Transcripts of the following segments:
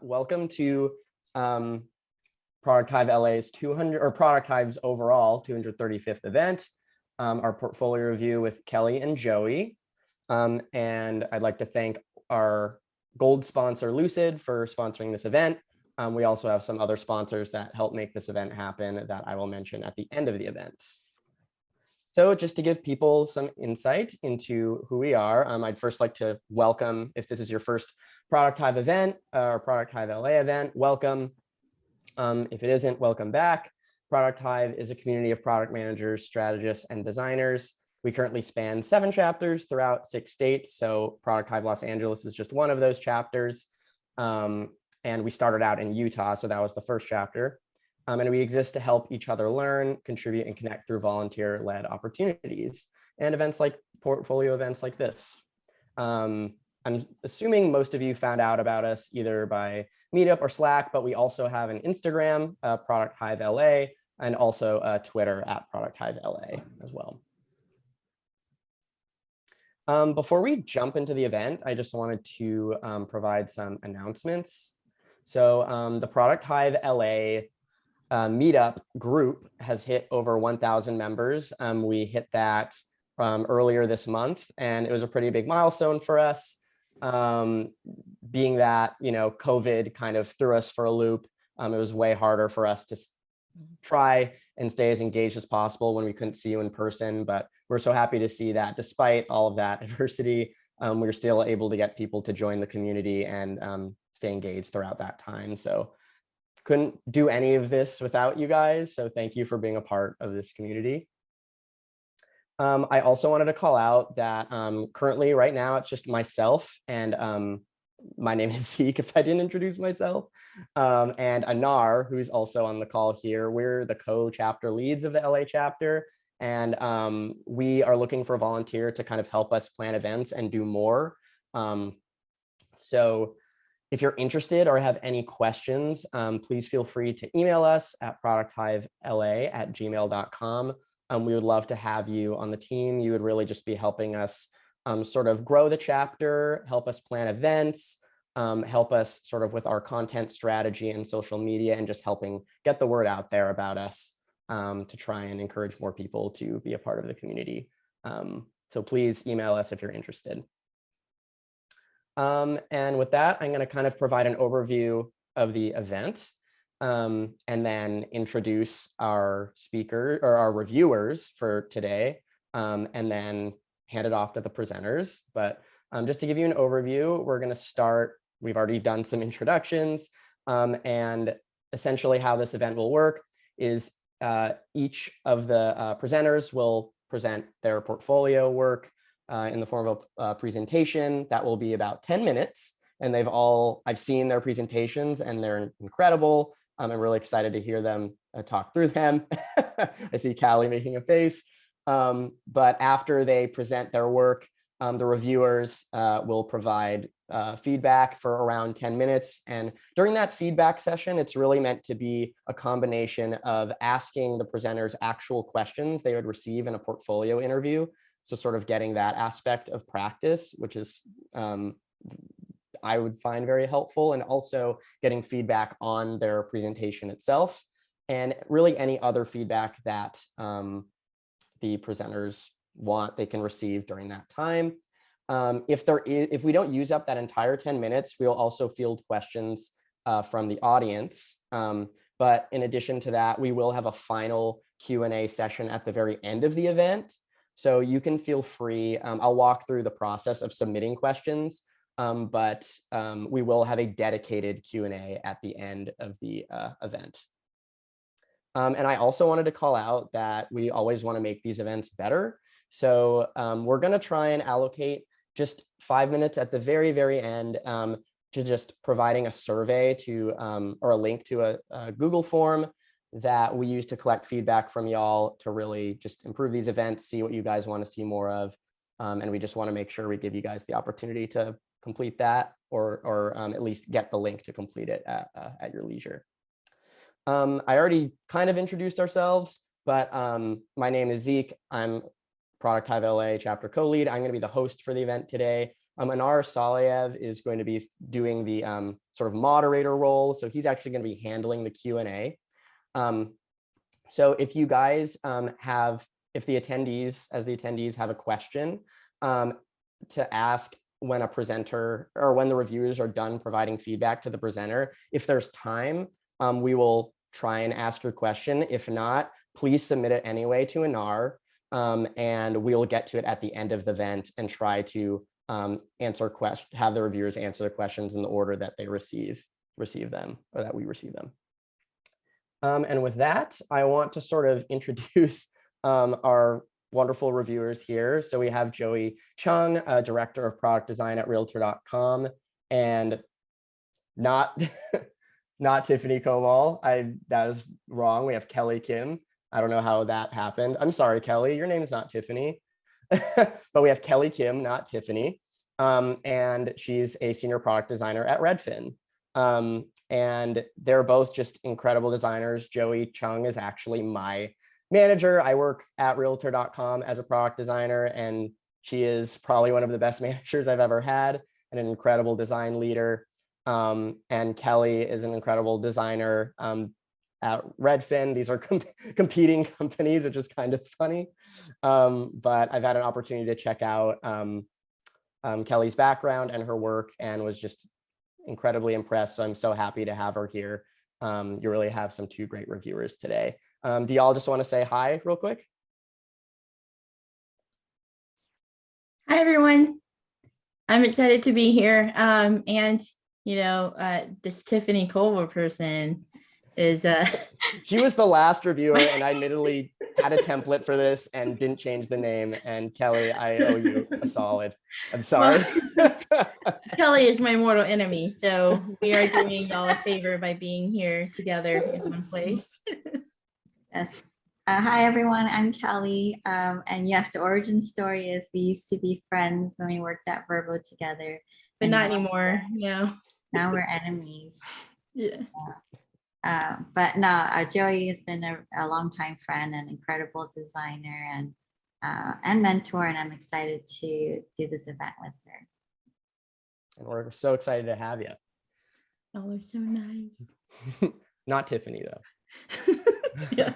Welcome to Product Hive LA's 200 or Product Hive's overall 235th event, our portfolio review with Kelly and Joie. And I'd like to thank our gold sponsor, Lucid, for sponsoring this event. We also have some other sponsors that help make this event happen that I will mention at the end of the event. So just to give people some insight into who we are, I'd first like to welcome, if this is your first Product Hive event or Product Hive LA event, welcome. If it isn't, welcome back. Product Hive is a community of product managers, strategists, and designers. We currently span 7 chapters throughout 6 states. So Product Hive Los Angeles is just one of those chapters. And we started out in Utah, so that was the first chapter. And we exist to help each other learn, contribute, and connect through volunteer-led opportunities and events like portfolio events like this. I'm assuming most of you found out about us either by Meetup or Slack, but we also have an Instagram, Product Hive LA, and also Twitter at Product Hive LA as well. Before we jump into the event, I just wanted to provide some announcements. So the Product Hive LA Meetup group has hit over 1,000 members. We hit that earlier this month, and it was a pretty big milestone for us. Being that, COVID kind of threw us for a loop, it was way harder for us to try and stay as engaged as possible when we couldn't see you in person. But we're so happy to see that despite all of that adversity, we were still able to get people to join the community and stay engaged throughout that time. So couldn't do any of this without you guys. So thank you for being a part of this community. I also wanted to call out that currently right now it's just myself and my name is Zeke, if I didn't introduce myself, and Anar, who's also on the call here. We're the co-chapter leads of the LA chapter, and we are looking for a volunteer to kind of help us plan events and do more. So if you're interested or have any questions, please feel free to email us at producthivela@gmail.com. We would love to have you on the team. You would really just be helping us sort of grow the chapter, help us plan events, help us sort of with our content strategy and social media, and just helping get the word out there about us to try and encourage more people to be a part of the community. So please email us if you're interested. And with that, I'm going to kind of provide an overview of the event and then introduce our speaker or our reviewers for today, and then hand it off to the presenters. But just to give you an overview, we're going to start. We've already done some introductions, and essentially how this event will work is each of the presenters will present their portfolio work in the form of a presentation that will be about 10 minutes. And I've seen their presentations and they're incredible. I'm really excited to hear them talk through them. I see Callie making a face. But after they present their work, the reviewers will provide feedback for around 10 minutes. And during that feedback session, it's really meant to be a combination of asking the presenters actual questions they would receive in a portfolio interview. So sort of getting that aspect of practice, which is I would find very helpful, and also getting feedback on their presentation itself, and really any other feedback that the presenters want, they can receive during that time. If we don't use up that entire 10 minutes, we'll also field questions from the audience. But in addition to that, we will have a final Q&A session at the very end of the event. So you can feel free. I'll walk through the process of submitting questions, but we will have a dedicated Q&A at the end of the event. And I also wanted to call out that we always want to make these events better. So we're going to try and allocate just 5 minutes at the very, very end to just providing a survey to or a link to a Google form that we use to collect feedback from y'all to really just improve these events, see what you guys want to see more of. And we just want to make sure we give you guys the opportunity to complete that or at least get the link to complete it at your leisure. I already kind of introduced ourselves, but my name is Zeke. I'm Product Hive LA chapter co-lead. I'm going to be the host for the event today. Anar Saleyev is going to be doing the sort of moderator role. So he's actually going to be handling the Q&A. So if you guys if the attendees have a question to ask when a presenter or when the reviewers are done providing feedback to the presenter, if there's time, we will try and ask your question. If not, please submit it anyway to Anar, and we'll get to it at the end of the event and try to have the reviewers answer the questions in the order that they receive them, or that we receive them. And with that, I want to sort of introduce our wonderful reviewers here. So we have Joie Chung, Director of Product Design at Realtor.com, and not Tiffany Koval. That is wrong. We have Kelly Kim. I don't know how that happened. I'm sorry, Kelly. Your name is not Tiffany. But we have Kelly Kim, not Tiffany. And she's a senior product designer at Redfin. And they're both just incredible designers. Joie Chung is actually my manager. I work at Realtor.com as a product designer, and she is probably one of the best managers I've ever had and an incredible design leader. And Kelly is an incredible designer at Redfin. These are competing companies, which is kind of funny. But I've had an opportunity to check out Kelly's background and her work, and was just incredibly impressed. So I'm so happy to have her here. You really have some two great reviewers today. Do y'all just want to say hi real quick? Hi, everyone. I'm excited to be here. And, you know, this Tiffany Koval person is... She was the last reviewer, and I admittedly had a template for this and didn't change the name. And Kelly, I owe you a solid. I'm sorry. Well, Kelly is my mortal enemy, so we are doing y'all a favor by being here together in one place. Yes. Hi, everyone. I'm Kelly. And yes, the origin story is we used to be friends when we worked at Verbo together. But not anymore. Yeah. Now we're enemies. Yeah. But no, Joie has been a longtime friend and incredible designer and mentor, and I'm excited to do this event with her. And we're so excited to have you. Oh, it's so nice. Not Tiffany, though. Yeah.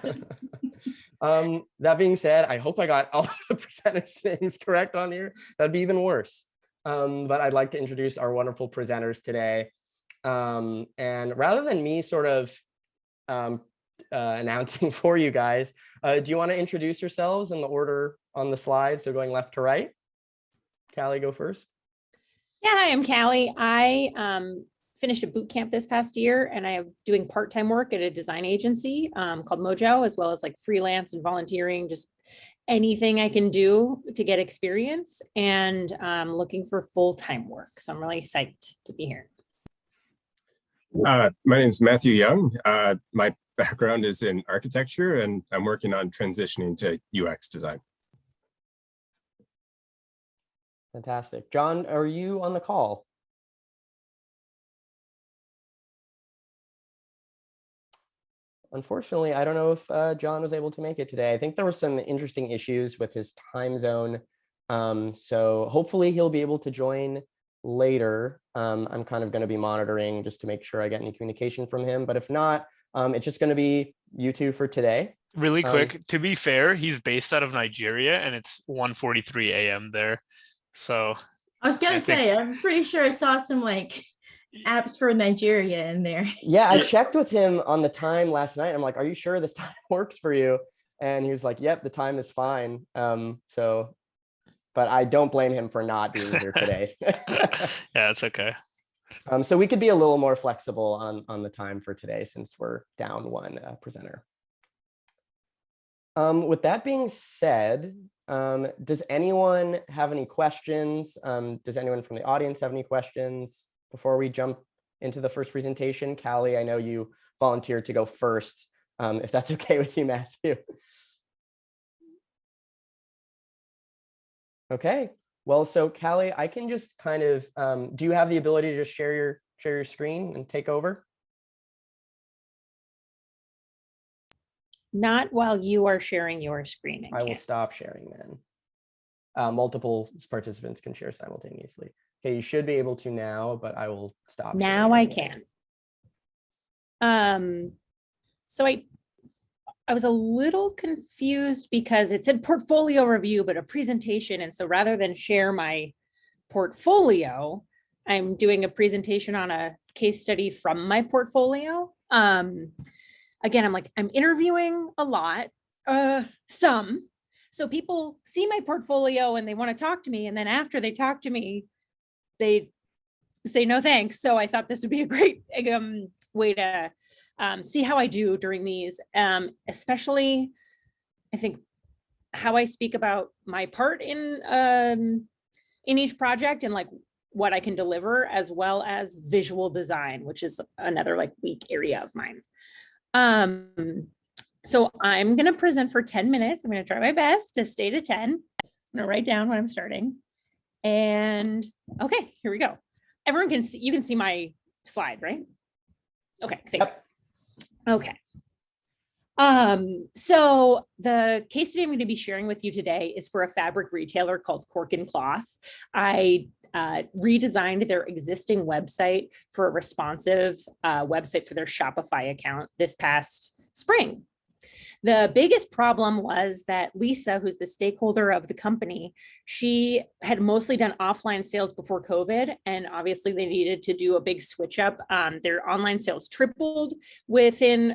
That being said, I hope I got all the presenters' names correct on here. That'd be even worse. But I'd like to introduce our wonderful presenters today. And rather than me sort of announcing for you guys, do you want to introduce yourselves in the order on the slide? So going left to right. Callie, go first. Yeah, hi, I'm Callie. I finished a boot camp this past year, and I am doing part-time work at a design agency called Mojo, as well as like freelance and volunteering, just anything I can do to get experience, and looking for full-time work. So I'm really psyched to be here. My name is Matthew Young. My background is in architecture, and I'm working on transitioning to UX design. Fantastic. John, are you on the call? Unfortunately, I don't know if John was able to make it today. I think there were some interesting issues with his time zone. So hopefully he'll be able to join later. I'm kind of going to be monitoring just to make sure I get any communication from him. But if not, it's just going to be you two for today. Really quick, to be fair, he's based out of Nigeria, and it's 1:43 a.m. there. So I was gonna say, I'm pretty sure I saw some like apps for Nigeria in there. Yeah, I checked with him on the time last night. I'm like, are you sure this time works for you? And he was like, yep, the time is fine. But I don't blame him for not being here today. Yeah, it's okay. So we could be a little more flexible on the time for today since we're down one presenter. With that being said, does anyone have any questions? Does anyone from the audience have any questions before we jump into the first presentation? Callie, I know you volunteered to go first, if that's okay with you, Matthew. Okay, well, so Callie, I can just kind of, do you have the ability to just share your screen and take over? Not while you are sharing your screen. I will stop sharing then. multiple participants can share simultaneously. Okay, you should be able to now, but I will stop. Now I can. So I was a little confused because it said portfolio review, but a presentation. And so rather than share my portfolio, I'm doing a presentation on a case study from my portfolio. Again, I'm interviewing a lot, some. So people see my portfolio and they want to talk to me. And then after they talk to me, they say no thanks. So I thought this would be a great way to see how I do during these, especially I think how I speak about my part in each project and like what I can deliver, as well as visual design, which is another like weak area of mine. So I'm going to present for 10 minutes. I'm going to try my best to stay to 10. I'm going to write down when I'm starting. And okay, here we go. Everyone can see, you can see my slide, right? Okay. Yep. Okay. So the case study I'm going to be sharing with you today is for a fabric retailer called Cork and Cloth. I redesigned their existing website for a responsive website for their Shopify account this past spring. The biggest problem was that Lisa, who's the stakeholder of the company, she had mostly done offline sales before COVID, and obviously they needed to do a big switch up. Their online sales tripled within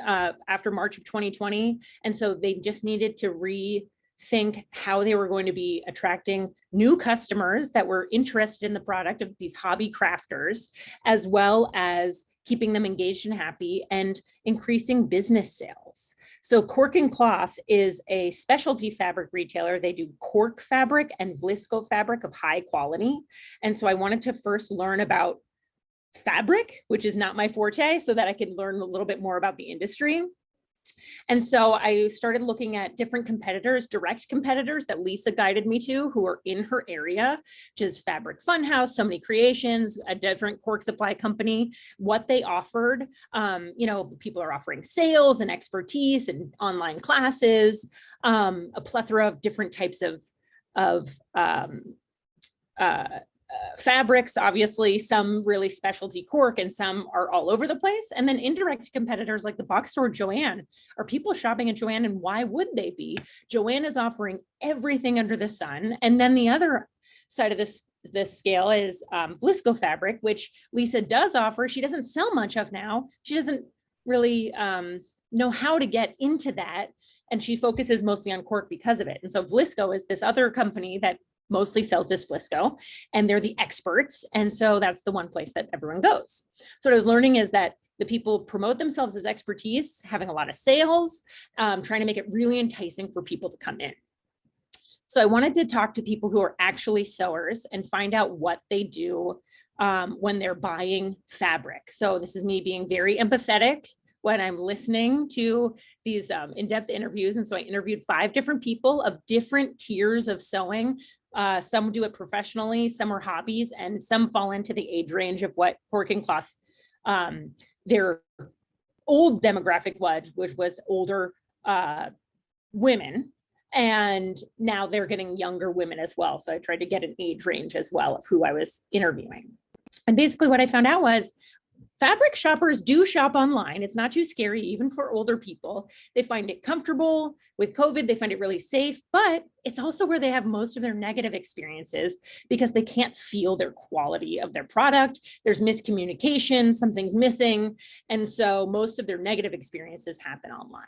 after March of 2020, and so they just needed to rethink how they were going to be attracting new customers that were interested in the product of these hobby crafters, as well as keeping them engaged and happy and increasing business sales. So Cork and Cloth is a specialty fabric retailer. They do cork fabric and Vlisco fabric of high quality. And so I wanted to first learn about fabric, which is not my forte, so that I could learn a little bit more about the industry. And so I started looking at different competitors, direct competitors that Lisa guided me to, who are in her area, which is Fabric Funhouse, So Many Creations, a different cork supply company, what they offered. People are offering sales and expertise and online classes, a plethora of different types of fabrics, obviously, some really specialty cork and some are all over the place. And then indirect competitors like the box store Joanne. Are people shopping at Joanne, and why would they be? Joanne is offering everything under the sun. And then the other side of this scale is Vlisco fabric, which Lisa does offer. She doesn't sell much of now. She doesn't really know how to get into that. And she focuses mostly on cork because of it. And so Vlisco is this other company that mostly sells this Vlisco, and they're the experts. And so that's the one place that everyone goes. So what I was learning is that the people promote themselves as expertise, having a lot of sales, trying to make it really enticing for people to come in. So I wanted to talk to people who are actually sewers and find out what they do when they're buying fabric. So this is me being very empathetic when I'm listening to these in-depth interviews. And so I interviewed 5 different people of different tiers of sewing. Some do it professionally, some are hobbies, and some fall into the age range of what Cork and Cloth, their old demographic was, which was older women. And now they're getting younger women as well. So I tried to get an age range as well of who I was interviewing. And basically what I found out was fabric shoppers do shop online. It's not too scary, even for older people. They find it comfortable. With COVID, they find it really safe, but it's also where they have most of their negative experiences because they can't feel their quality of their product. There's miscommunication, something's missing. And so most of their negative experiences happen online.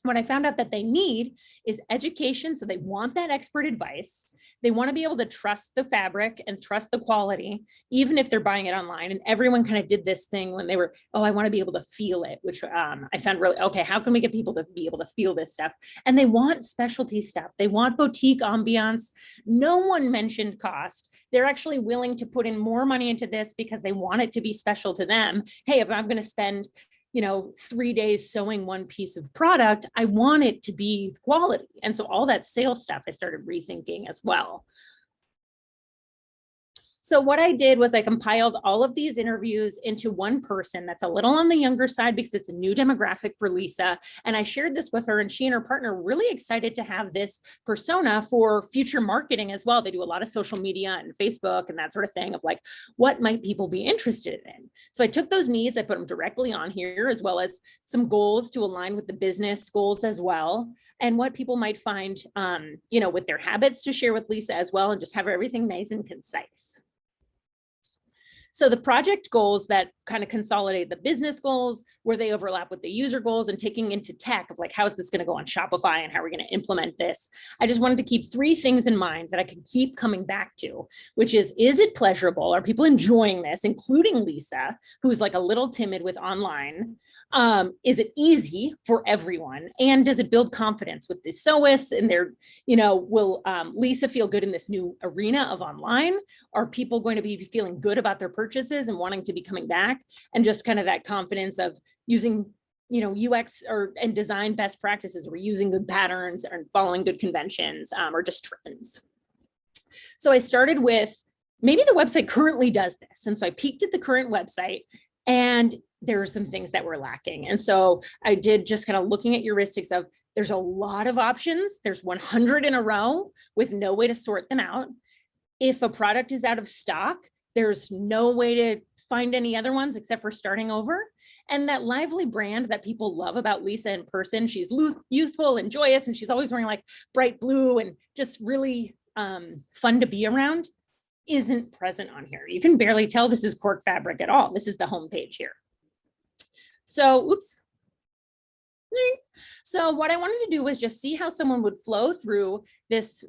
What I found out that they need is education. So they want that expert advice. They want to be able to trust the fabric and trust the quality, even if they're buying it online. And everyone kind of did this thing when they were, oh, I want to be able to feel it, which I found really, okay, how can we get people to be able to feel this stuff? And they want specialty stuff. They want boutique ambiance. No one mentioned cost. They're actually willing to put in more money into this because they want it to be special to them. Hey, if I'm going to spend 3 days sewing one piece of product, I want it to be quality. And so all that sales stuff I started rethinking as well. So what I did was I compiled all of these interviews into one person that's a little on the younger side because it's a new demographic for Lisa. And I shared this with her, and she and her partner were really excited to have this persona for future marketing as well. They do a lot of social media and Facebook and that sort of thing of like, what might people be interested in? So I took those needs, I put them directly on here, as well as some goals to align with the business goals as well, and what people might find, with their habits to share with Lisa as well, and just have everything nice and concise. So the project goals that kind of consolidate the business goals, where they overlap with the user goals, and taking into tech of like, how is this going to go on Shopify and how are we going to implement this? I just wanted to keep 3 things in mind that I can keep coming back to, which is it pleasurable? Are people enjoying this, including Lisa, who's like a little timid with online? Is it easy for everyone? And does it build confidence with the SOAS and their, will Lisa feel good in this new arena of online? Are people going to be feeling good about their purchases and wanting to be coming back? And just kind of that confidence of using, UX and design best practices, or using good patterns and following good conventions, or just trends. So I started with, maybe the website currently does this. And so I peeked at the current website, and there are some things that were lacking. And so I did just kind of looking at heuristics of, there's a lot of options. There's 100 in a row with no way to sort them out. If a product is out of stock, there's no way to find any other ones except for starting over. And that lively brand that people love about Lisa in person, she's youthful and joyous, and she's always wearing like bright blue and just really fun to be around, isn't present on here. You can barely tell this is cork fabric at all. This is the home page here. So, oops. So what I wanted to do was just see how someone would flow through this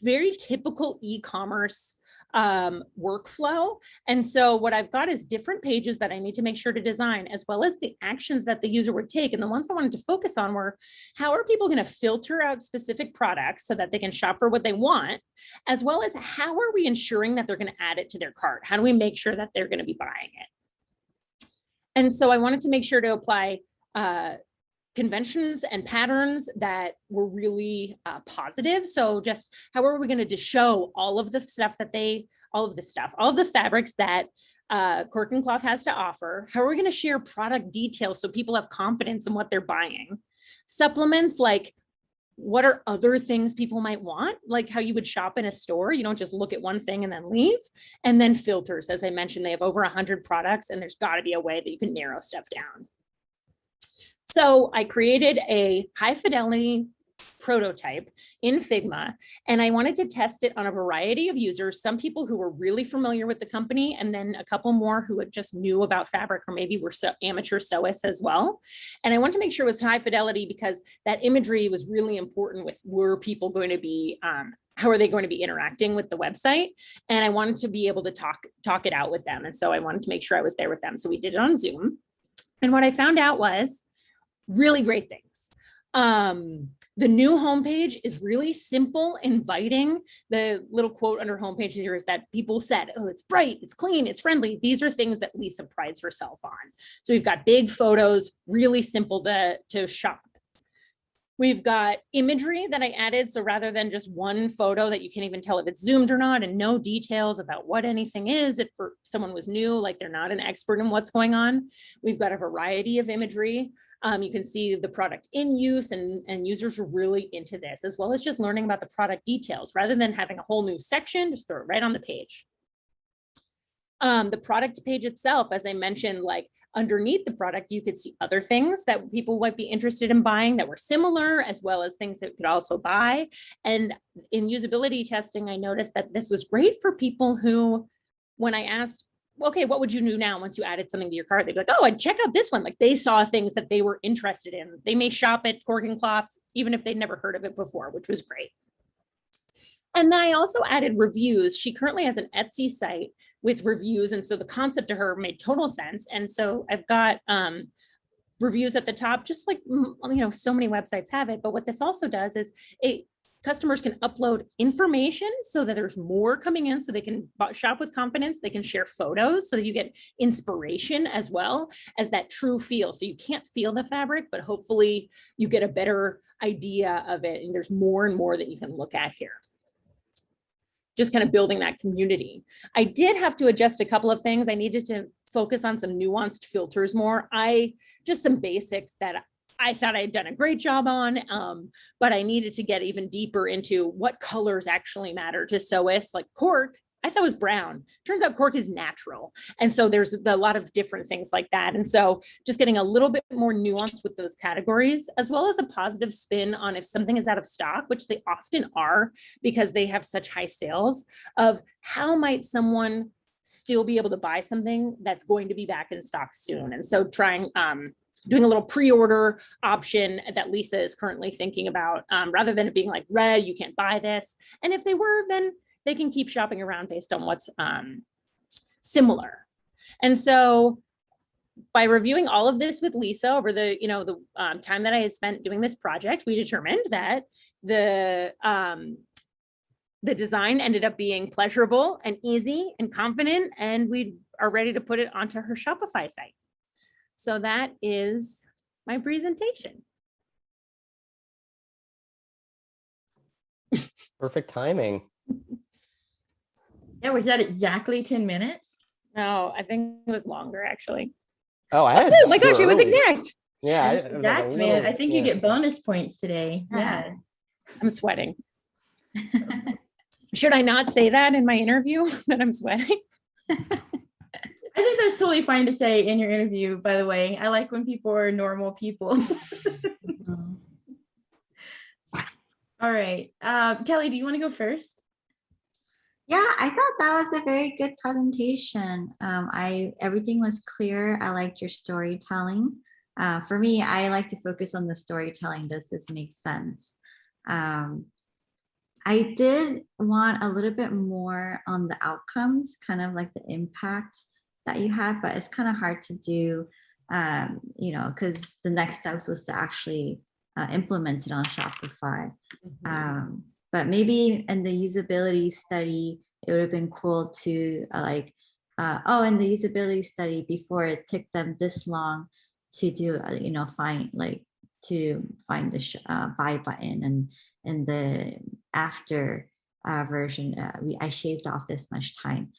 very typical e-commerce workflow. And so what I've got is different pages that I need to make sure to design, as well as the actions that the user would take. And the ones I wanted to focus on were, how are people going to filter out specific products so that they can shop for what they want, as well as how are we ensuring that they're going to add it to their cart? How do we make sure that they're going to be buying it? And so I wanted to make sure to apply conventions and patterns that were really positive. So just how are we going to show all of the stuff that all of the fabrics that Cork and Cloth has to offer? How are we going to share product details so people have confidence in what they're buying? Supplements, like what are other things people might want, like how you would shop in a store. You don't just look at one thing and then leave. And then filters, as I mentioned, they have over 100 products, and there's got to be a way that you can narrow stuff down. So I created a high fidelity prototype in Figma, and I wanted to test it on a variety of users, some people who were really familiar with the company, and then a couple more who had just knew about fabric, or maybe were amateur sewists as well. And I wanted to make sure it was high fidelity because that imagery was really important with, were people going to be, how are they going to be interacting with the website? And I wanted to be able to talk it out with them. And so I wanted to make sure I was there with them. So we did it on Zoom. And what I found out was really great things. The new homepage is really simple, inviting. The little quote under homepage here is that people said, oh, it's bright, it's clean, it's friendly. These are things that Lisa prides herself on. So we've got big photos, really simple to shop. We've got imagery that I added. So rather than just one photo that you can't even tell if it's zoomed or not, and no details about what anything is, if for someone was new, like they're not an expert in what's going on, we've got a variety of imagery. You can see the product in use, and users are really into this, as well as just learning about the product details rather than having a whole new section, just throw it right on the page. The product page itself, as I mentioned, like underneath the product, you could see other things that people might be interested in buying that were similar, as well as things that you could also buy. And in usability testing, I noticed that this was great for people who, when I asked, okay, what would you do now once you added something to your cart? They'd be like, oh, I'd check out this one. Like they saw things that they were interested in. They may shop at Cork and Cloth, even if they'd never heard of it before, which was great. And then I also added reviews. She currently has an Etsy site with reviews. And so the concept to her made total sense. And so I've got reviews at the top, just like, so many websites have it. But what this also does is customers can upload information so that there's more coming in, so they can shop with confidence. They can share photos so that you get inspiration as well as that true feel. So you can't feel the fabric, but hopefully you get a better idea of it. And there's more and more that you can look at here. just kind of building that community. I did have to adjust a couple of things. I needed to focus on some nuanced filters more. Just some basics that I thought I'd done a great job on, but I needed to get even deeper into what colors actually matter to SOAS. Like cork, I thought was brown. Turns out cork is natural. And so there's a lot of different things like that. And so just getting a little bit more nuanced with those categories, as well as a positive spin on if something is out of stock, which they often are because they have such high sales, of how might someone still be able to buy something that's going to be back in stock soon. And so doing a little pre-order option that Lisa is currently thinking about, rather than it being like, red, you can't buy this. And if they were, then they can keep shopping around based on what's similar. And so by reviewing all of this with Lisa over the time that I had spent doing this project, we determined that the design ended up being pleasurable and easy and confident, and we are ready to put it onto her Shopify site. So that is my presentation. Perfect timing. Yeah, was that exactly 10 minutes? No, I think it was longer actually. Oh, Oh my gosh, it was exact. Yeah, it was like a Exactly, man. little- I think you get bonus points today. Yeah. I'm sweating. Should I not say that in my interview that I'm sweating? I think that's totally fine to say in your interview, by the way. I like when people are normal people. All right. Kelly, do you want to go first? Yeah, I thought that was a very good presentation. Everything was clear. I liked your storytelling. For me, I like to focus on the storytelling. Does this make sense? I did want a little bit more on the outcomes, kind of like the impact that you had, but it's kind of hard to do, because the next steps was to actually implement it on Shopify. But maybe in the usability study, it would have been cool to in the usability study, before it took them this long to do, find the buy button, and in the after version, I shaved off this much time.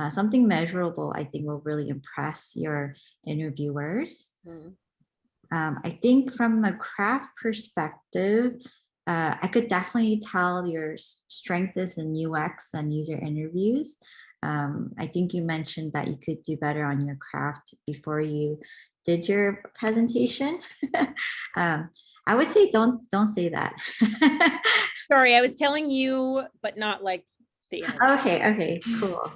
Something measurable, I think, will really impress your interviewers. I think from a craft perspective, I could definitely tell your strength is in UX and user interviews. I think you mentioned that you could do better on your craft before you did your presentation. I would say don't say that. Sorry, I was telling you, but not like the interview. Okay, cool.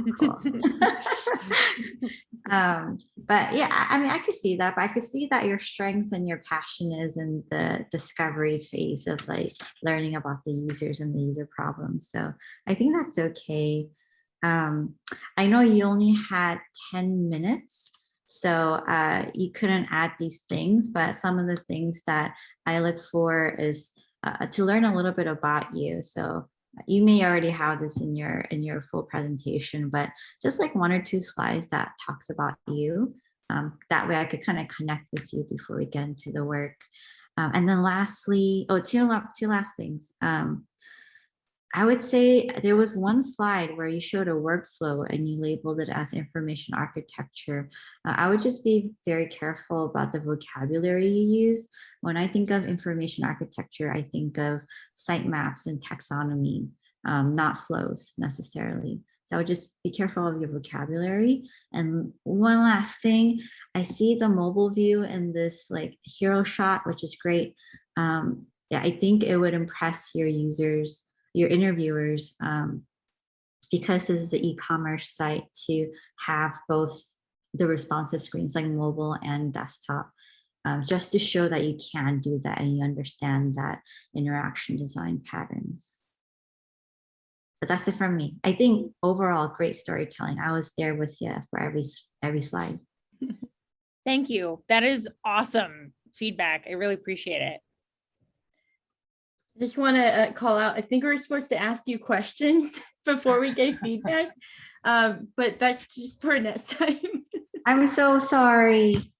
But yeah, I mean, I could see that, but I could see that your strengths and your passion is in the discovery phase of like learning about the users and the user problems. So I think that's okay. I know you only had 10 minutes, so you couldn't add these things, but some of the things that I look for is to learn a little bit about you. So you may already have this in your full presentation, but just like 1 or 2 slides that talks about you. That way I could kind of connect with you before we get into the work. And then lastly, two last things. I would say there was one slide where you showed a workflow and you labeled it as information architecture. I would just be very careful about the vocabulary you use. When I think of information architecture, I think of sitemaps and taxonomy, not flows necessarily. So I would just be careful of your vocabulary. And one last thing, I see the mobile view in this like hero shot, which is great. Yeah, I think it would impress your users, your interviewers, because this is an e-commerce site, to have both the responsive screens like mobile and desktop, just to show that you can do that and you understand that interaction design patterns. But that's it from me. I think overall, great storytelling. I was there with you for every slide. Thank you. That is awesome feedback. I really appreciate it. I just want to call out, I think we were supposed to ask you questions before we gave feedback, but that's just for next time. I'm so sorry.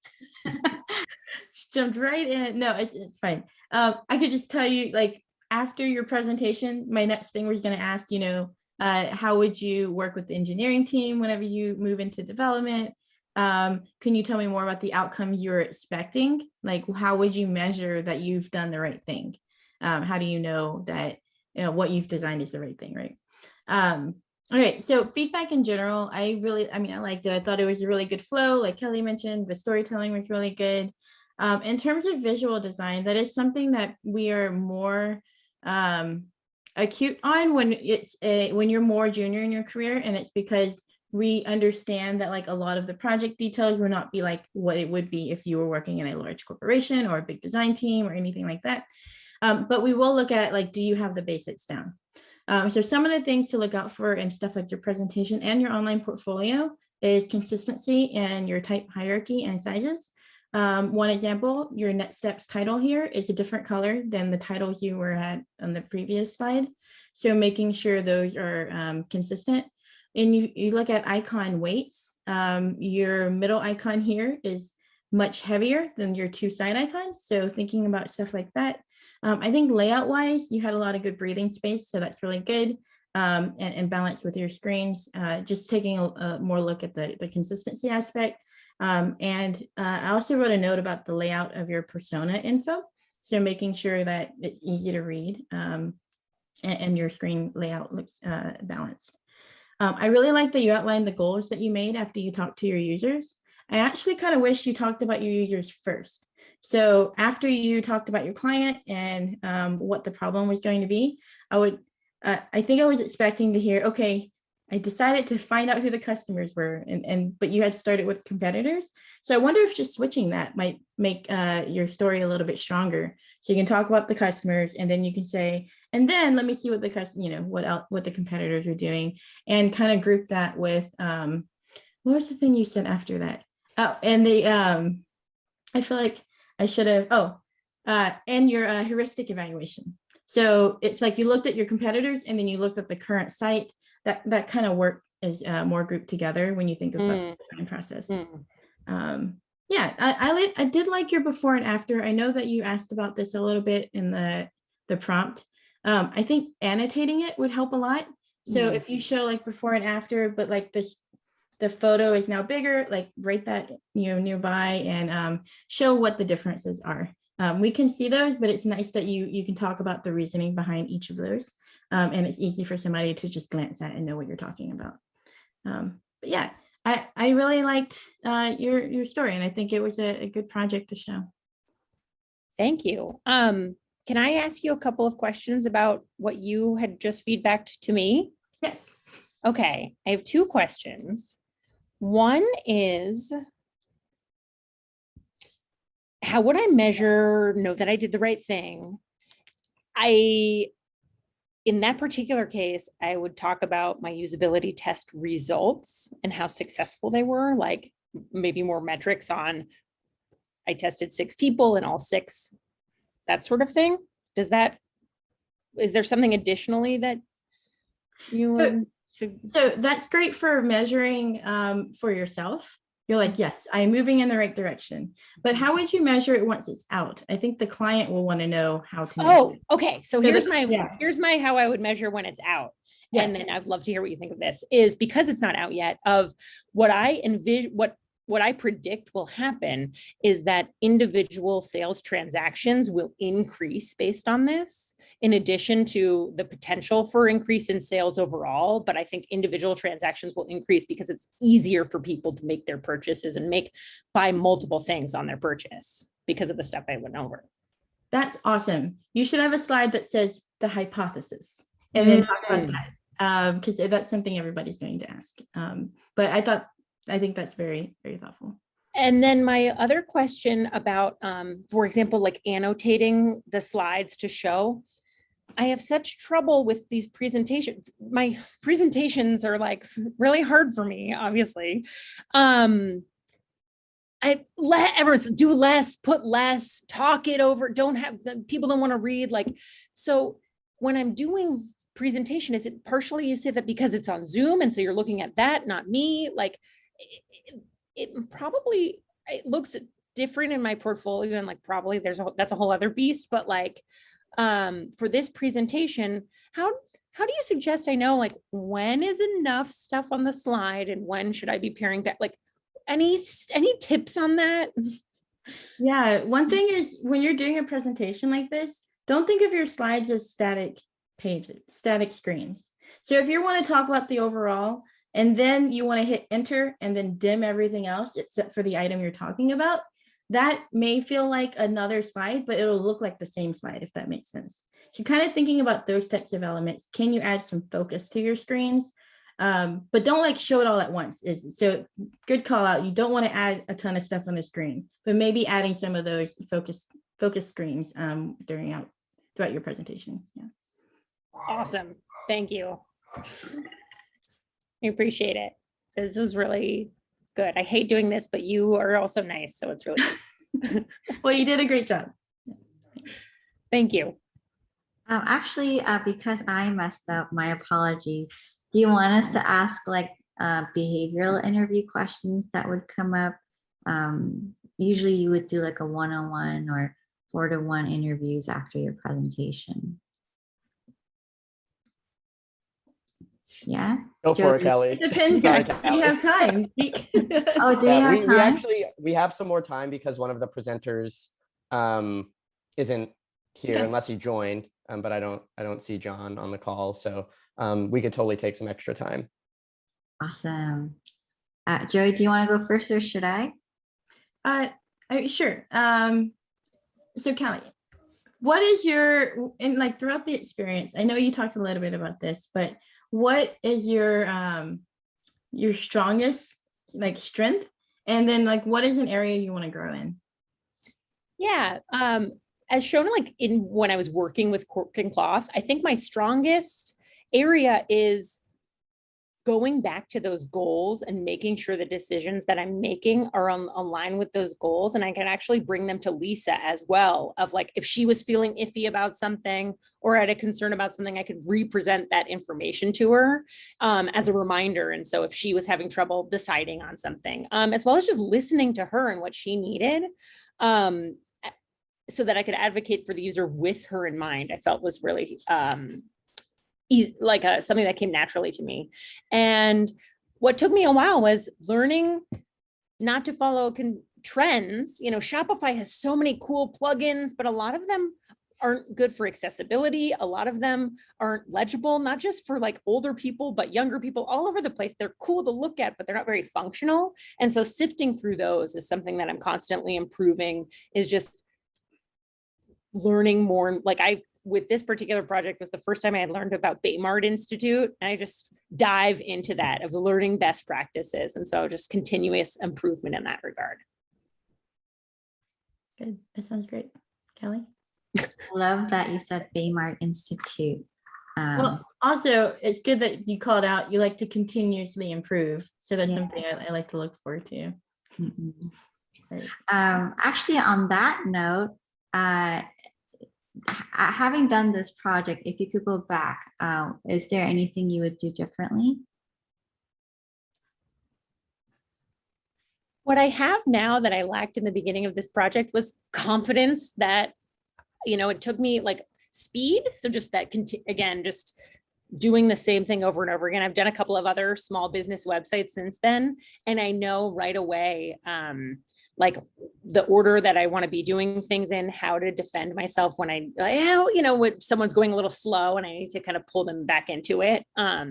Just jumped right in. No, it's fine. I could just tell you, like, after your presentation, my next thing was going to ask, How would you work with the engineering team whenever you move into development? Can you tell me more about the outcomes you're expecting? Like, how would you measure that you've done the right thing? How do you know that what you've designed is the right thing, right? Okay, so feedback in general, I liked it. I thought it was a really good flow. Like Kelly mentioned, the storytelling was really good. In terms of visual design, that is something that we are more acute on when when you're more junior in your career, and it's because we understand that like a lot of the project details will not be like what it would be if you were working in a large corporation or a big design team or anything like that. But we will look at like, do you have the basics down? So some of the things to look out for and stuff like your presentation and your online portfolio is consistency and your type hierarchy and sizes. One example, your next steps title here is a different color than the titles you were at on the previous slide. So making sure those are consistent. And you look at icon weights, your middle icon here is much heavier than your two side icons. So thinking about stuff like that. I think layout wise, you had a lot of good breathing space. So that's really good. And balance with your screens, just taking a more look at the consistency aspect. I also wrote a note about the layout of your persona info. So making sure that it's easy to read and your screen layout looks balanced. I really like that you outlined the goals that you made after you talked to your users. I actually kind of wish you talked about your users first. So after you talked about your client and what the problem was going to be, I think I was expecting to hear, okay, I decided to find out who the customers were, but you had started with competitors. So I wonder if just switching that might make your story a little bit stronger. So you can talk about the customers, and then you can say, and then let me see what the what the competitors are doing, and kind of group that with what was the thing you said after that? Oh, and I feel like I should have. And your heuristic evaluation. So it's like you looked at your competitors, and then you looked at the current site. That kind of work is more grouped together when you think about the design process. Yeah, I did like your before and after. I know that you asked about this a little bit in the prompt. I think annotating it would help a lot. So if you show like before and after, but like the photo is now bigger, like write that nearby and show what the differences are. We can see those, but it's nice that you can talk about the reasoning behind each of those. And it's easy for somebody to just glance at and know what you're talking about. But yeah, I really liked your story, and I think it was a good project to show. Thank you. Can I ask you a couple of questions about what you had just feedbacked to me? Yes. Okay, I have two questions. One is, how would I know that I did the right thing? In that particular case, I would talk about my usability test results and how successful they were, like maybe more metrics on, I tested 6 people and all 6, that sort of thing. Is there something additionally that you should? So that's great for measuring for yourself. You're like, yes, I'm moving in the right direction. But how would you measure it once it's out? I think the client will want to know how to measure it. Okay. So here's my how I would measure when it's out. Yes. And then I'd love to hear what you think of this, is because it's not out yet, of what I envision, what I predict will happen is that individual sales transactions will increase based on this, in addition to the potential for increase in sales overall. But I think individual transactions will increase because it's easier for people to make their purchases and buy multiple things on their purchase because of the stuff I went over. That's awesome. You should have a slide that says the hypothesis and then talk about that, because that's something everybody's going to ask. But I think that's very, very thoughtful. And then my other question about, for example, like annotating the slides to show, I have such trouble with these presentations. My presentations are like really hard for me, obviously. Everyone's do less, put less, talk it over, people don't want to read. So when I'm doing presentation, is it partially, you say that because it's on Zoom and so you're looking at that, not me? It looks different in my portfolio, and probably that's a whole other beast, but for this presentation, how how do you suggest I know, like, when is enough stuff on the slide and when should I be paring back? Like, any tips on that? Yeah, one thing is when you're doing a presentation like this, don't think of your slides as static pages, static screens. So if you want to talk about the overall and then you want to hit enter and then dim everything else except for the item you're talking about, that may feel like another slide, but it'll look like the same slide, if that makes sense. So you're kind of thinking about those types of elements. Can you add some focus to your screens? But don't like show it all at once. So good call out. You don't want to add a ton of stuff on the screen, but maybe adding some of those focus screens throughout your presentation. Yeah. Awesome. Thank you. I appreciate it. This was really good. I hate doing this, but you are also nice. So it's really good. Well, you did a great job. Thank you. Actually, because I messed up, my apologies. Do you want us to ask like behavioral interview questions that would come up? Usually you would do like a 1-on-1 or 4-to-1 interviews after your presentation. Yeah. Go for it, Kelly. It depends. Sorry, You have time. Oh, do we have time? We have some more time because one of the presenters isn't here Okay. unless he joined, but I don't see John on the call, so we could totally take some extra time. Awesome. Joey, do you want to go first or should I? Sure. So Kelly, what is like throughout the experience, I know you talked a little bit about this, but what is your strongest like strength? And then like, what is an area you want to grow in? Yeah. As shown like in when I was working with cork and cloth, I think my strongest area is going back to those goals and making sure the decisions that I'm making are aligned with those goals. And I can actually bring them to Lisa as well, of like, if she was feeling iffy about something or had a concern about something, I could represent that information to her as a reminder. And so if she was having trouble deciding on something, as well as just listening to her and what she needed, so that I could advocate for the user with her in mind, I felt was really like something that came naturally to me. And what took me a while was learning not to follow trends. You know, Shopify has so many cool plugins, but a lot of them aren't good for accessibility. A lot of them aren't legible, not just for like older people, but younger people all over the place. They're cool to look at, but they're not very functional. And so sifting through those is something that I'm constantly improving, is just learning more. Like with this particular project was the first time I had learned about Baymard Institute. And I just dive into that of learning best practices. And so just continuous improvement in that regard. Good. That sounds great. Kelly? I love that you said Baymard Institute. Well, also, it's good that you called out, you like to continuously improve. So that's something I like to look forward to. Right. Actually, on that note, having done this project, if you could go back, is there anything you would do differently? What I have now that I lacked in the beginning of this project was confidence that, you know, it took me like speed. So just that, again, just doing the same thing over and over again. I've done a couple of other small business websites since then. And I know right away, like the order that I want to be doing things in, how to defend myself when when someone's going a little slow and I need to kind of pull them back into it. A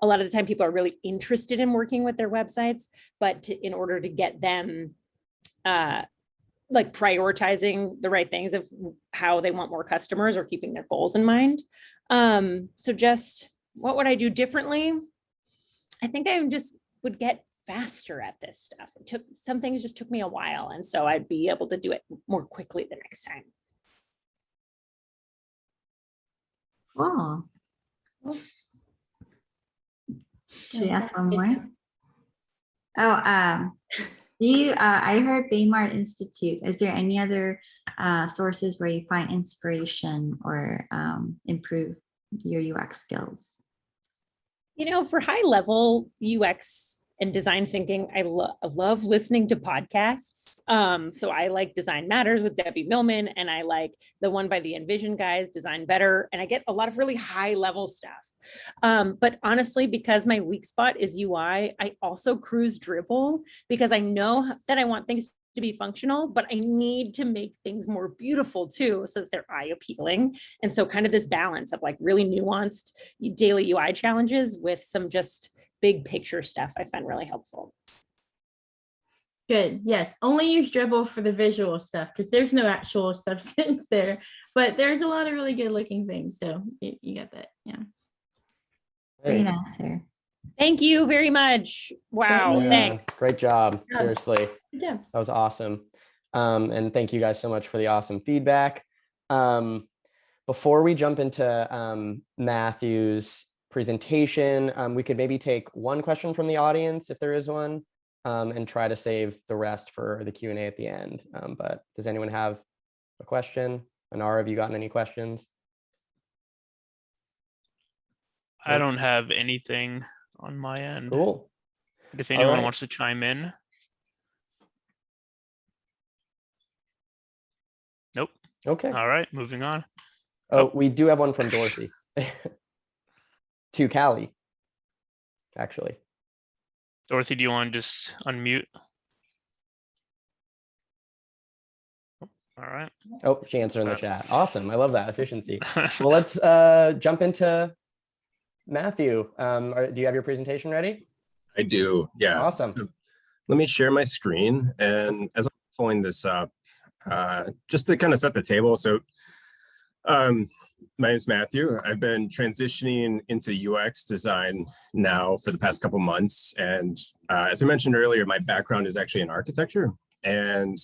lot of the time people are really interested in working with their websites, but in order to get them like prioritizing the right things of how they want more customers or keeping their goals in mind. So just what would I do differently? I think I just would get faster at this stuff. Some things just took me a while. And so I'd be able to do it more quickly the next time. Cool. Should I ask one more? Oh, I heard Baymard Institute. Is there any other sources where you find inspiration or improve your UX skills? You know, for high level UX and design thinking. I love listening to podcasts. So I like Design Matters with Debbie Millman, and I like the one by the Envision guys, Design Better, and I get a lot of really high level stuff. But honestly, because my weak spot is UI, I also cruise Dribble because I know that I want things to be functional, but I need to make things more beautiful too, so that they're eye appealing. And so kind of this balance of like really nuanced daily UI challenges with some just big picture stuff I find really helpful. Good. Yes. Only use Dribble for the visual stuff because there's no actual substance there, but there's a lot of really good looking things. So you got that. Yeah. Great answer. Thank you very much. Wow. Yeah, Thanks. great job. Yeah. Seriously. Yeah. That was awesome. And thank you guys so much for the awesome feedback. Before we jump into Matthew's presentation, we could maybe take one question from the audience if there is one, and try to save the rest for the Q&A at the end. But does anyone have a question? Anara, have you gotten any questions? I don't have anything on my end. Cool. But if anyone right. wants to chime in. Nope. Okay. All right, moving on. Oh, we do have one from Dorothy. To Callie, actually. Dorothy, do you want to just unmute? All right. Oh, she answered in the chat. Awesome. I love that efficiency. Well, let's jump into Matthew. Do you have your presentation ready? I do. Yeah. Awesome. So let me share my screen. And as I'm pulling this up, just to kind of set the table. So my name is Matthew. I've been transitioning into UX design now for the past couple months. And as I mentioned earlier, my background is actually in architecture. And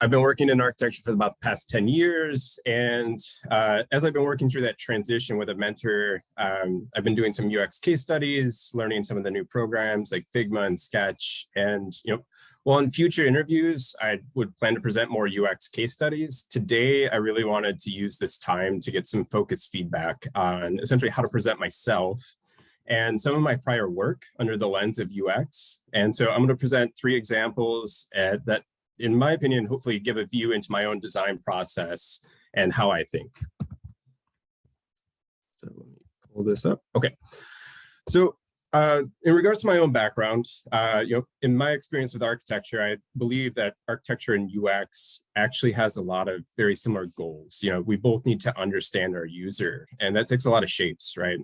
I've been working in architecture for about the past 10 years. And as I've been working through that transition with a mentor, I've been doing some UX case studies, learning some of the new programs like Figma and Sketch. And well, in future interviews, I would plan to present more UX case studies. Today, I really wanted to use this time to get some focused feedback on essentially how to present myself and some of my prior work under the lens of UX. And so I'm going to present 3 examples that, in my opinion, hopefully give a view into my own design process and how I think. So let me pull this up. Okay. So in regards to my own background, in my experience with architecture, I believe that architecture and UX actually has a lot of very similar goals. We both need to understand our user, and that takes a lot of shapes, right?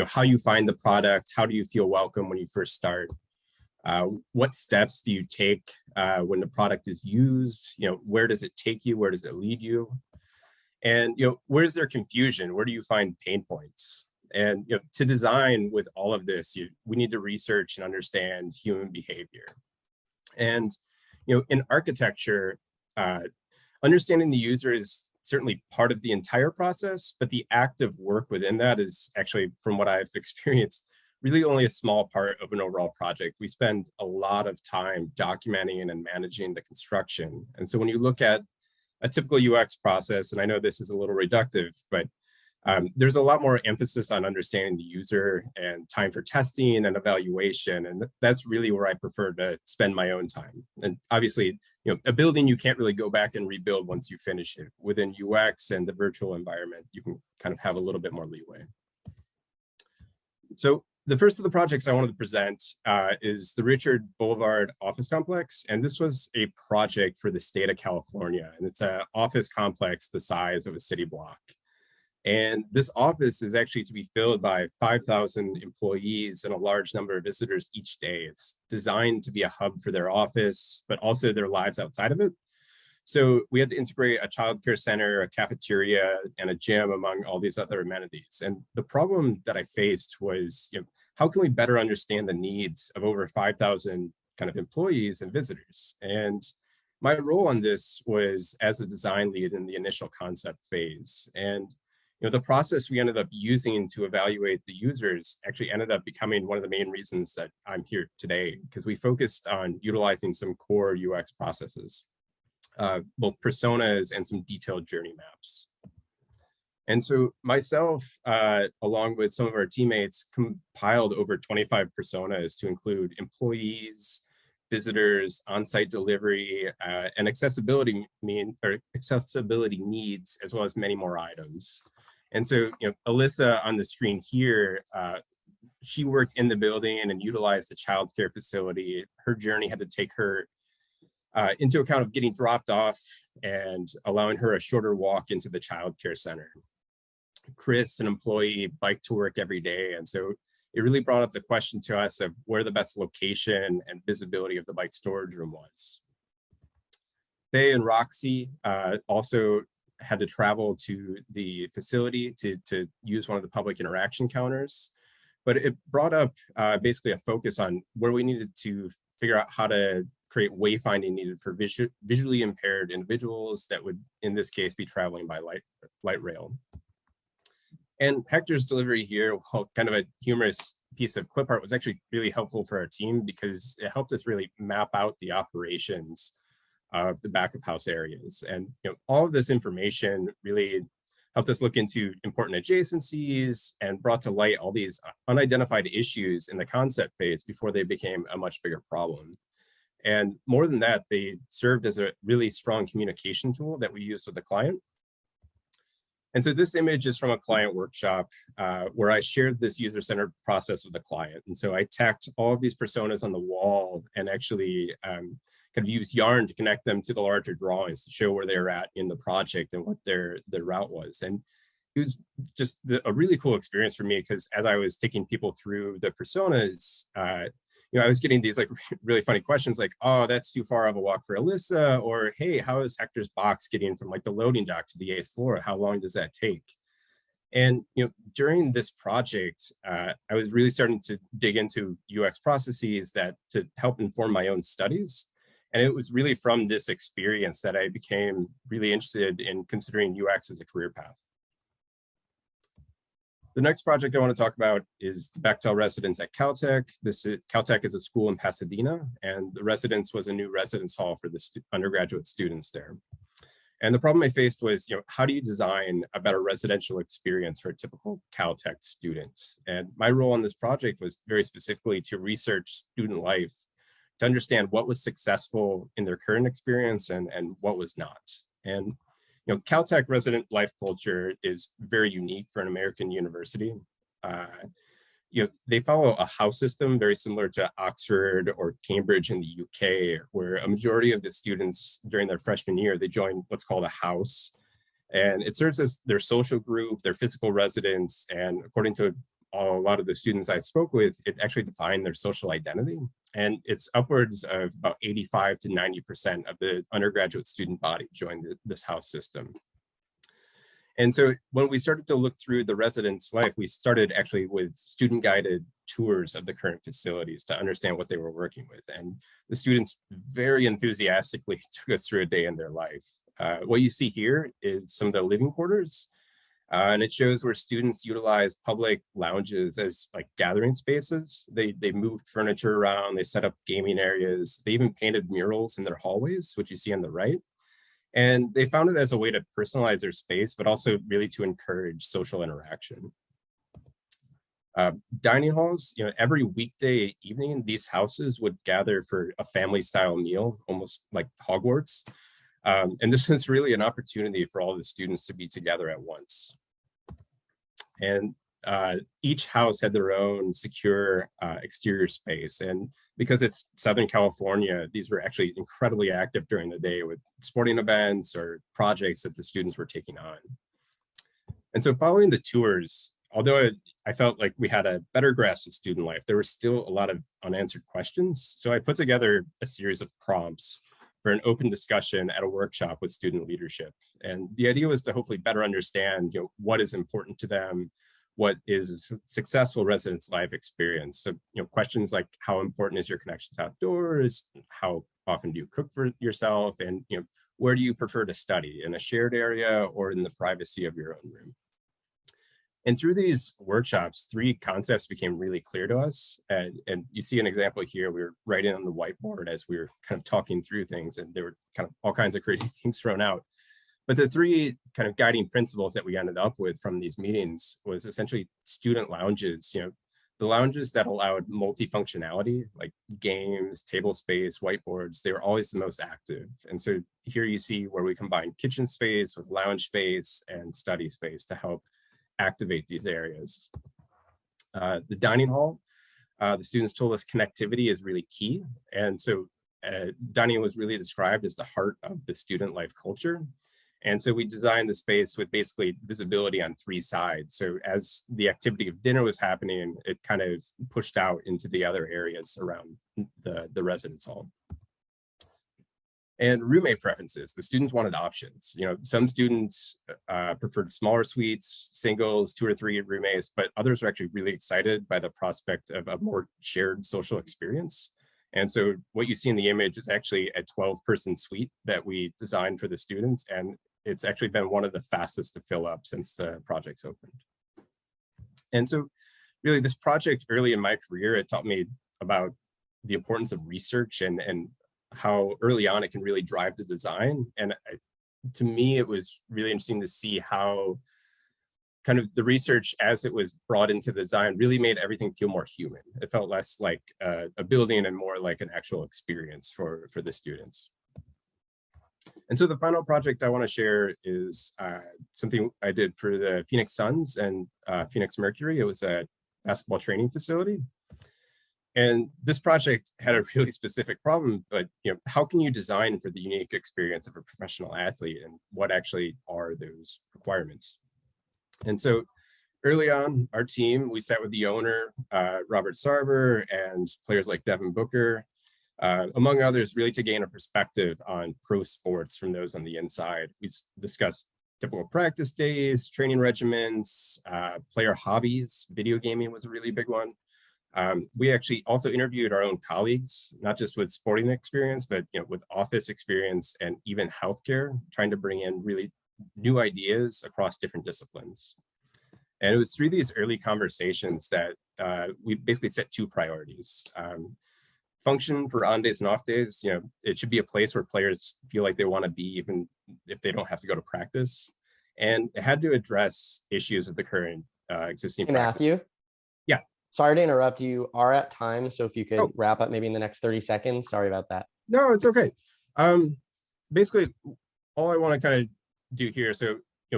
How you find the product, how do you feel welcome when you first start? What steps do you take when the product is used? Where does it take you? Where does it lead you? And where's there confusion? Where do you find pain points? And to design with all of this, we need to research and understand human behavior. And in architecture, understanding the user is certainly part of the entire process, but the active work within that is actually, from what I've experienced, really only a small part of an overall project. We spend a lot of time documenting and managing the construction. And so when you look at a typical UX process, and I know this is a little reductive, but there's a lot more emphasis on understanding the user and time for testing and evaluation. And that's really where I prefer to spend my own time. And obviously, a building you can't really go back and rebuild once you finish it. Within UX and the virtual environment, you can kind of have a little bit more leeway. So the first of the projects I wanted to present is the Richard Boulevard office complex. And this was a project for the state of California. And it's an office complex the size of a city block. And this office is actually to be filled by 5,000 employees and a large number of visitors each day. It's designed to be a hub for their office, but also their lives outside of it. So we had to integrate a childcare center, a cafeteria, and a gym among all these other amenities. And the problem that I faced was, how can we better understand the needs of over 5,000 kind of employees and visitors? And my role on this was as a design lead in the initial concept phase. And the process we ended up using to evaluate the users actually ended up becoming one of the main reasons that I'm here today, because we focused on utilizing some core UX processes, both personas and some detailed journey maps. And so myself, along with some of our teammates, compiled over 25 personas to include employees, visitors, on-site delivery, and accessibility needs, as well as many more items. And so, Alyssa on the screen here, she worked in the building and utilized the childcare facility. Her journey had to take her into account of getting dropped off and allowing her a shorter walk into the childcare center. Chris, an employee, biked to work every day. And so it really brought up the question to us of where the best location and visibility of the bike storage room was. Faye and Roxy also had to travel to the facility to use one of the public interaction counters. But it brought up basically a focus on where we needed to figure out how to create wayfinding needed for visually impaired individuals that would, in this case, be traveling by light rail. And Hector's delivery here, well, kind of a humorous piece of clip art, was actually really helpful for our team because it helped us really map out the operations of the back of house areas. And all of this information really helped us look into important adjacencies and brought to light all these unidentified issues in the concept phase before they became a much bigger problem. And more than that, they served as a really strong communication tool that we used with the client. And so this image is from a client workshop where I shared this user-centered process with the client. And so I tacked all of these personas on the wall and actually kind of used yarn to connect them to the larger drawings to show where they were at in the project and what their route was. And it was just a really cool experience for me because as I was taking people through the personas, I was getting these like really funny questions like, oh, that's too far of a walk for Alyssa, or hey, how is Hector's box getting from like the loading dock to the 8th floor? How long does that take? And during this project, I was really starting to dig into UX processes to help inform my own studies. And it was really from this experience that I became really interested in considering UX as a career path. The next project I want to talk about is the Beckel Residence at Caltech. Caltech is a school in Pasadena, and the residence was a new residence hall for the undergraduate students there. And the problem I faced was, how do you design a better residential experience for a typical Caltech student? And my role on this project was very specifically to research student life, to understand what was successful in their current experience and what was not. And Caltech resident life culture is very unique for an American university. They follow a house system very similar to Oxford or Cambridge in the UK, where a majority of the students during their freshman year, they join what's called a house. And it serves as their social group, their physical residence. And according to a lot of the students I spoke with, it actually defined their social identity. And it's upwards of about 85 to 90% of the undergraduate student body joined this house system. And so when we started to look through the residence life, we started actually with student guided tours of the current facilities to understand what they were working with. And the students very enthusiastically took us through a day in their life. What you see here is some of the living quarters. And it shows where students utilize public lounges as like gathering spaces. They moved furniture around, they set up gaming areas, they even painted murals in their hallways, which you see on the right. And they found it as a way to personalize their space, but also really to encourage social interaction. Dining halls, every weekday evening, these houses would gather for a family style meal, almost like Hogwarts. And this was really an opportunity for all the students to be together at once. And each house had their own secure exterior space. And because it's Southern California, these were actually incredibly active during the day with sporting events or projects that the students were taking on. And so following the tours, although I felt like we had a better grasp of student life, there were still a lot of unanswered questions. So I put together a series of prompts for an open discussion at a workshop with student leadership. And the idea was to hopefully better understand what is important to them, what is a successful residence life experience. So questions like how important is your connection to outdoors, how often do you cook for yourself, and where do you prefer to study, in a shared area or in the privacy of your own room. And through these workshops, 3 concepts became really clear to us. And you see an example here. We were writing on the whiteboard as we were kind of talking through things, and there were kind of all kinds of crazy things thrown out. But the three kind of guiding principles that we ended up with from these meetings was essentially student lounges, the lounges that allowed multifunctionality, like games, table space, whiteboards, they were always the most active. And so here you see where we combine kitchen space with lounge space and study space to help activate these areas. The dining hall, the students told us connectivity is really key. And so dining was really described as the heart of the student life culture. And so we designed the space with basically visibility on three sides. So as the activity of dinner was happening, it kind of pushed out into the other areas around the residence hall. And roommate preferences, the students wanted options. Some students preferred smaller suites, singles, 2 or 3 roommates, but others were actually really excited by the prospect of a more shared social experience. And so what you see in the image is actually a 12-person suite that we designed for the students. And it's actually been one of the fastest to fill up since the project's opened. And so really this project early in my career, it taught me about the importance of research and how early on it can really drive the design. And to me, it was really interesting to see how kind of the research as it was brought into the design really made everything feel more human. It felt less like a building and more like an actual experience for the students. And so the final project I want to share is something I did for the Phoenix Suns and Phoenix Mercury. It was a basketball training facility. And this project had a really specific problem, but how can you design for the unique experience of a professional athlete, and what actually are those requirements? And so early on, our team, we sat with the owner, Robert Sarver, and players like Devin Booker, among others, really to gain a perspective on pro sports from those on the inside. We discussed typical practice days, training regimens, player hobbies. Video gaming was a really big one. We actually also interviewed our own colleagues, not just with sporting experience, but with office experience and even healthcare, trying to bring in really new ideas across different disciplines. And it was through these early conversations that we basically set 2 priorities. Function for on days and off days, it should be a place where players feel like they want to be, even if they don't have to go to practice. And it had to address issues with the current existing practice. Matthew? Yeah. Sorry to interrupt, you are at time. So if you could wrap up maybe in the next 30 seconds, sorry about that. No, it's okay. Basically, all I want to kind of do here, so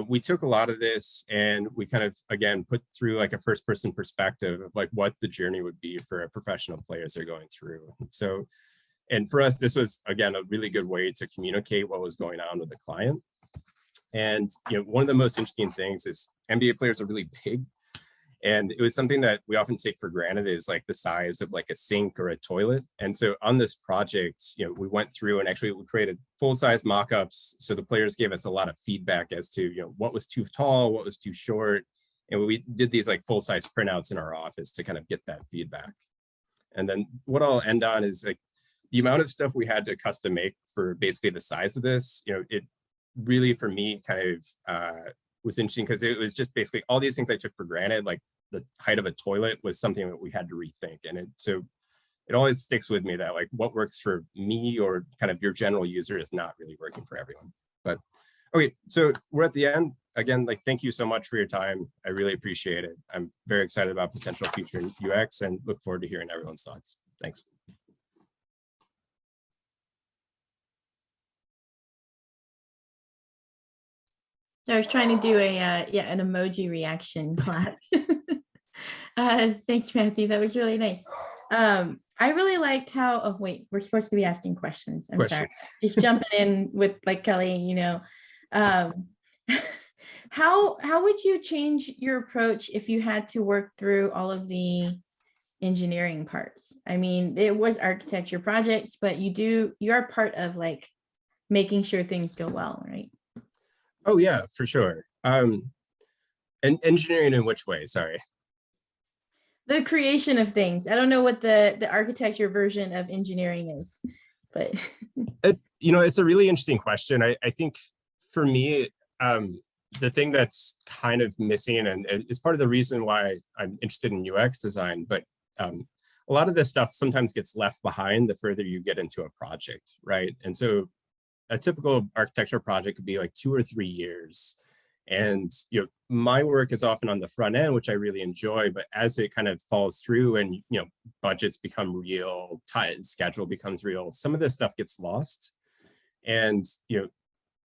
we took a lot of this and we kind of, again, put through like a first-person perspective of like what the journey would be for a professional players they're going through. So, and for us, this was, again, a really good way to communicate what was going on with the client. And one of the most interesting things is NBA players are really big. And it was something that we often take for granted is like the size of like a sink or a toilet. And so on this project, we went through and actually we created full-size mock-ups. So the players gave us a lot of feedback as to, what was too tall, what was too short. And we did these like full-size printouts in our office to kind of get that feedback. And then what I'll end on is like the amount of stuff we had to custom make for basically the size of this, it really for me kind of was interesting because it was just basically all these things I took for granted, like the height of a toilet was something that we had to rethink. And so it always sticks with me that like what works for me or kind of your general user is not really working for everyone. But okay, so we're at the end. Again, like thank you so much for your time. I really appreciate it. I'm very excited about potential future in UX and look forward to hearing everyone's thoughts. Thanks. So I was trying to do an emoji reaction clap. Thanks, Matthew. That was really nice. I really liked how. Oh wait, we're supposed to be asking questions. I'm sorry. Just jumping in with like Kelly. How would you change your approach if you had to work through all of the engineering parts? I mean, it was architecture projects, but you are part of like making sure things go well, right? Oh yeah, for sure. And engineering in which way? Sorry. The creation of things. I don't know what the architecture version of engineering is, but it's a really interesting question. I think for me, the thing that's kind of missing, and it's part of the reason why I'm interested in UX design, but a lot of this stuff sometimes gets left behind the further you get into a project, right? And so a typical architecture project could be like 2 or 3 years. And my work is often on the front end, which I really enjoy, but as it kind of falls through and budgets become real, schedule becomes real, some of this stuff gets lost. And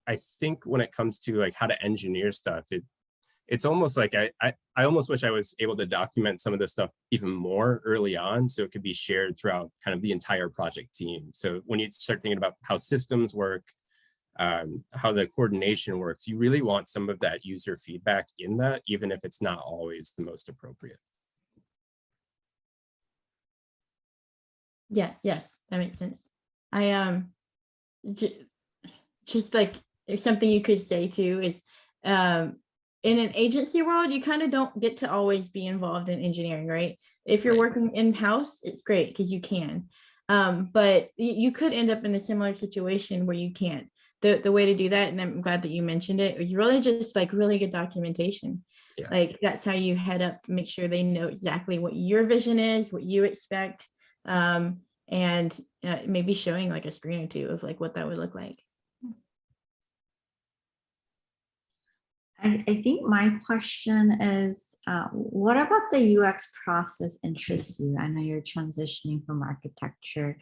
I think when it comes to like how to engineer stuff, it's almost like I almost wish I was able to document some of this stuff even more early on, so it could be shared throughout kind of the entire project team. So when you start thinking about how systems work, how the coordination works, you really want some of that user feedback in that, even if it's not always the most appropriate. Yeah, yes, that makes sense. I just like something you could say too is in an agency world, you kind of don't get to always be involved in engineering, right? If you're working in-house, it's great because you can. But you could end up in a similar situation where you can't. The way to do that, and I'm glad that you mentioned it, is really just like really good documentation. Yeah. Like that's how you head up to make sure they know exactly what your vision is, what you expect, and maybe showing like a screen or two of like what that would look like. I think my question is, what about the UX process interests you? I know you're transitioning from architecture.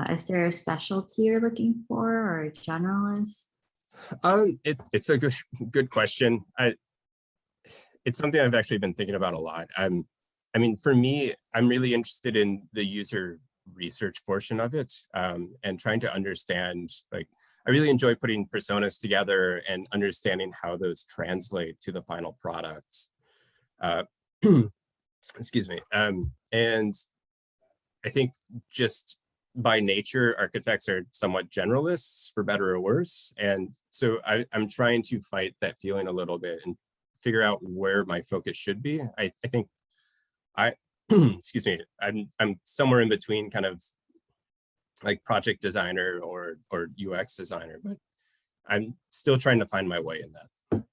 Is there a specialty you're looking for, or a generalist? It's a good question. It's something I've actually been thinking about a lot. I mean, for me, I'm really interested in the user research portion of it, and trying to understand, like, I really enjoy putting personas together and understanding how those translate to the final product. Excuse me. And I think just by nature, architects are somewhat generalists, for better or worse. And so I'm trying to fight that feeling a little bit and figure out where my focus should be. I think excuse me, I'm somewhere in between, kind of like project designer or UX designer, but I'm still trying to find my way in that.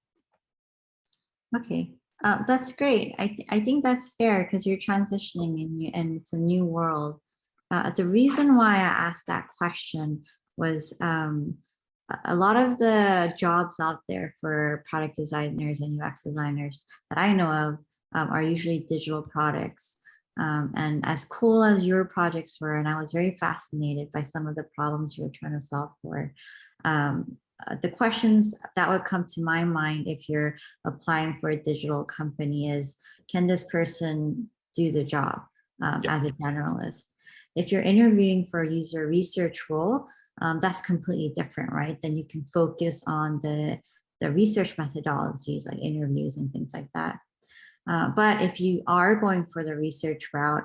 Okay, that's great. I think that's fair because you're transitioning and it's a new world. The reason why I asked that question was a lot of the jobs out there for product designers and UX designers that I know of are usually digital products. And as cool as your projects were, and I was very fascinated by some of the problems you were trying to solve for, the questions that would come to my mind if you're applying for a digital company is, can this person do the job as a generalist? If you're interviewing for a user research role, that's completely different, right? Then you can focus on the research methodologies like interviews and things like that. But if you are going for the research route,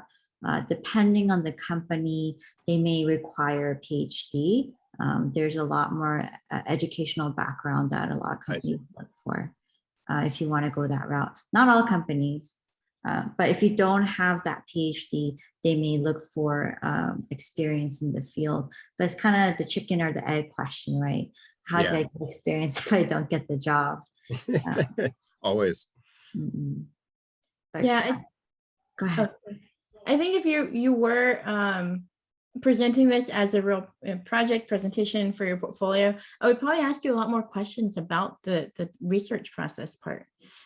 depending on the company, they may require a PhD. There's a lot more educational background that a lot of companies look for if you want to go that route. Not all companies, but if you don't have that PhD, they may look for experience in the field. But it's kind of the chicken or the egg question, right? How do I get experience if I don't get the job? Always. But, Yeah. Go ahead. I think if you were presenting this as a real project presentation for your portfolio, I would probably ask you a lot more questions about the research process part.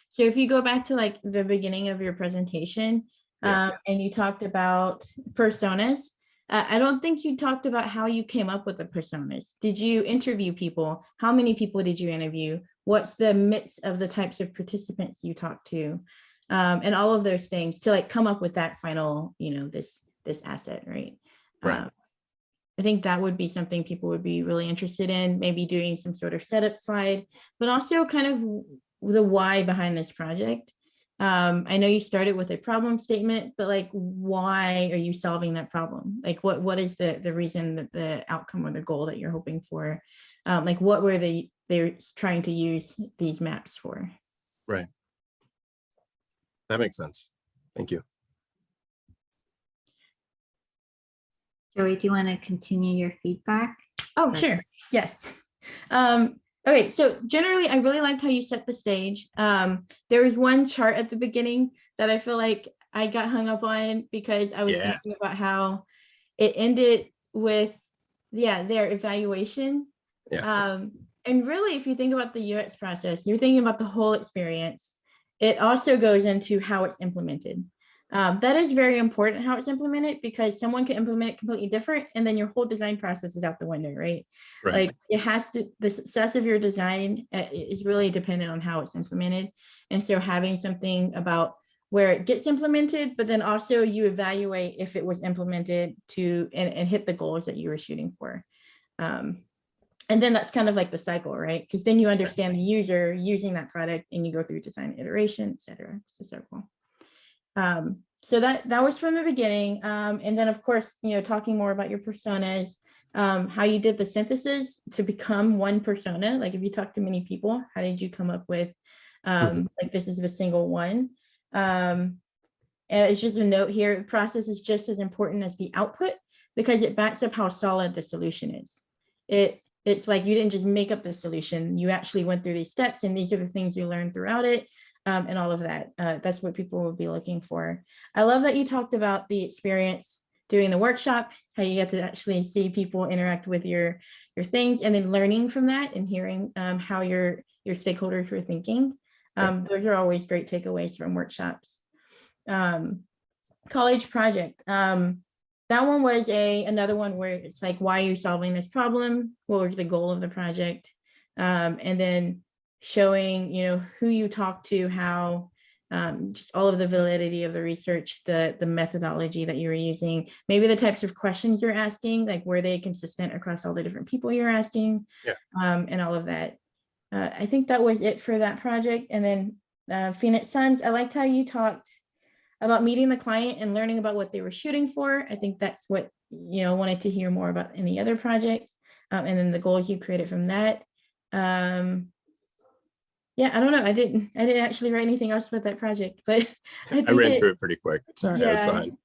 So if you go back to like the beginning of your presentation, and you talked about personas, I don't think you talked about how you came up with the personas. Did you interview people? How many people did you interview? What's the mix of the types of participants you talked to? And all of those things to like come up with that final, this asset, right? Right. I think that would be something people would be really interested in, maybe doing some sort of setup slide, but also kind of the why behind this project. I know you started with a problem statement, but like, why are you solving that problem? Like, what is the reason that the outcome or the goal that you're hoping for? Like, what were they're trying to use these maps for? Right. That makes sense. Thank you. Joey, do you want to continue your feedback? Oh, sure. Yes. Okay, so generally, I really liked how you set the stage. There was one chart at the beginning that I feel like I got hung up on because I was thinking about how it ended with, their evaluation And really, if you think about the UX process, you're thinking about the whole experience. It also goes into how it's implemented. That is very important, how it's implemented, because someone can implement it completely different, and then your whole design process is out the window, right? Like it has to, the success of your design is really dependent on how it's implemented. And so having something about where it gets implemented, but then also you evaluate if it was implemented to and hit the goals that you were shooting for. And then that's kind of like the cycle, right? Because then you understand the user using that product and you go through design iteration, et cetera. It's a circle. So that was from the beginning. And then of course, talking more about your personas, how you did the synthesis to become one persona. Like if you talk to many people, how did you come up with like this is a single one? And it's just a note here, the process is just as important as the output because it backs up how solid the solution is. It's like you didn't just make up the solution, you actually went through these steps and these are the things you learned throughout it. And all of that. That's what people will be looking for. I love that you talked about the experience doing the workshop, how you get to actually see people interact with your things and then learning from that and hearing how your stakeholders were thinking. Those are always great takeaways from workshops. College project. That one was another one where it's like, why are you solving this problem? What was the goal of the project? And then showing, who you talk to, how, just all of the validity of the research, the methodology that you were using, maybe the types of questions you're asking, like were they consistent across all the different people you're asking, and all of that. I think that was it for that project. And then Phoenix Suns, I liked how you talked about meeting the client and learning about what they were shooting for. I think that's what, wanted to hear more about in the other projects, and then the goals you created from that. Yeah, I don't know. I didn't actually write anything else about that project, but I ran through it pretty quick. Sorry, I was behind.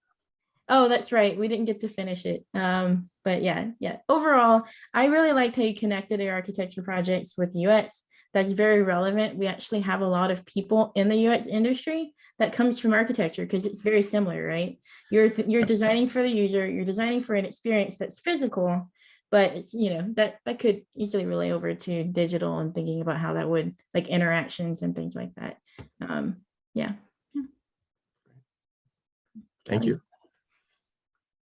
Oh, that's right. We didn't get to finish it. But yeah. Overall, I really liked how you connected your architecture projects with UX. That's very relevant. We actually have a lot of people in the UX industry that comes from architecture because it's very similar, right? You're designing for the user, you're designing for an experience that's physical, but it's, that could easily relate over to digital and thinking about how that would, like interactions and things like that. Yeah. Thank you.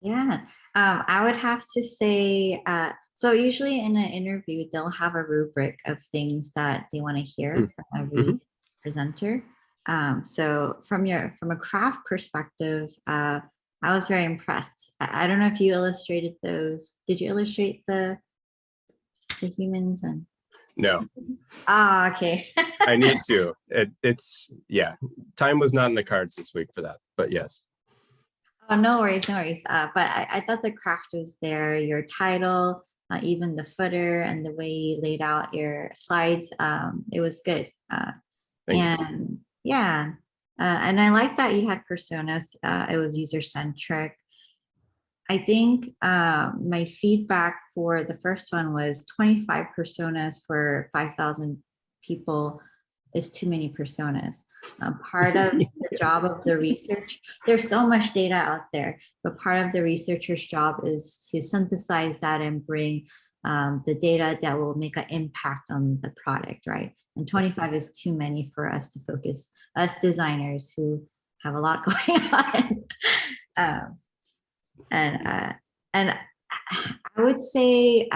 Yeah, I would have to say, so usually in an interview, they'll have a rubric of things that they want to hear from every presenter. So from a craft perspective, I was very impressed. I don't know if you illustrated those. Did you illustrate the humans and? No. Ah, okay. I need to. Time was not in the cards this week for that, but yes. Oh, no worries. But I thought the craft was there, your title, even the footer and the way you laid out your slides. It was good. And I like that you had personas. It was user-centric. I think my feedback for the first one was 25 personas for 5,000 people is too many personas. Part of the job of the research, there's so much data out there, but part of the researcher's job is to synthesize that and bring the data that will make an impact on the product, right? And 25 is too many for us to focus, us designers who have a lot going on. And I would say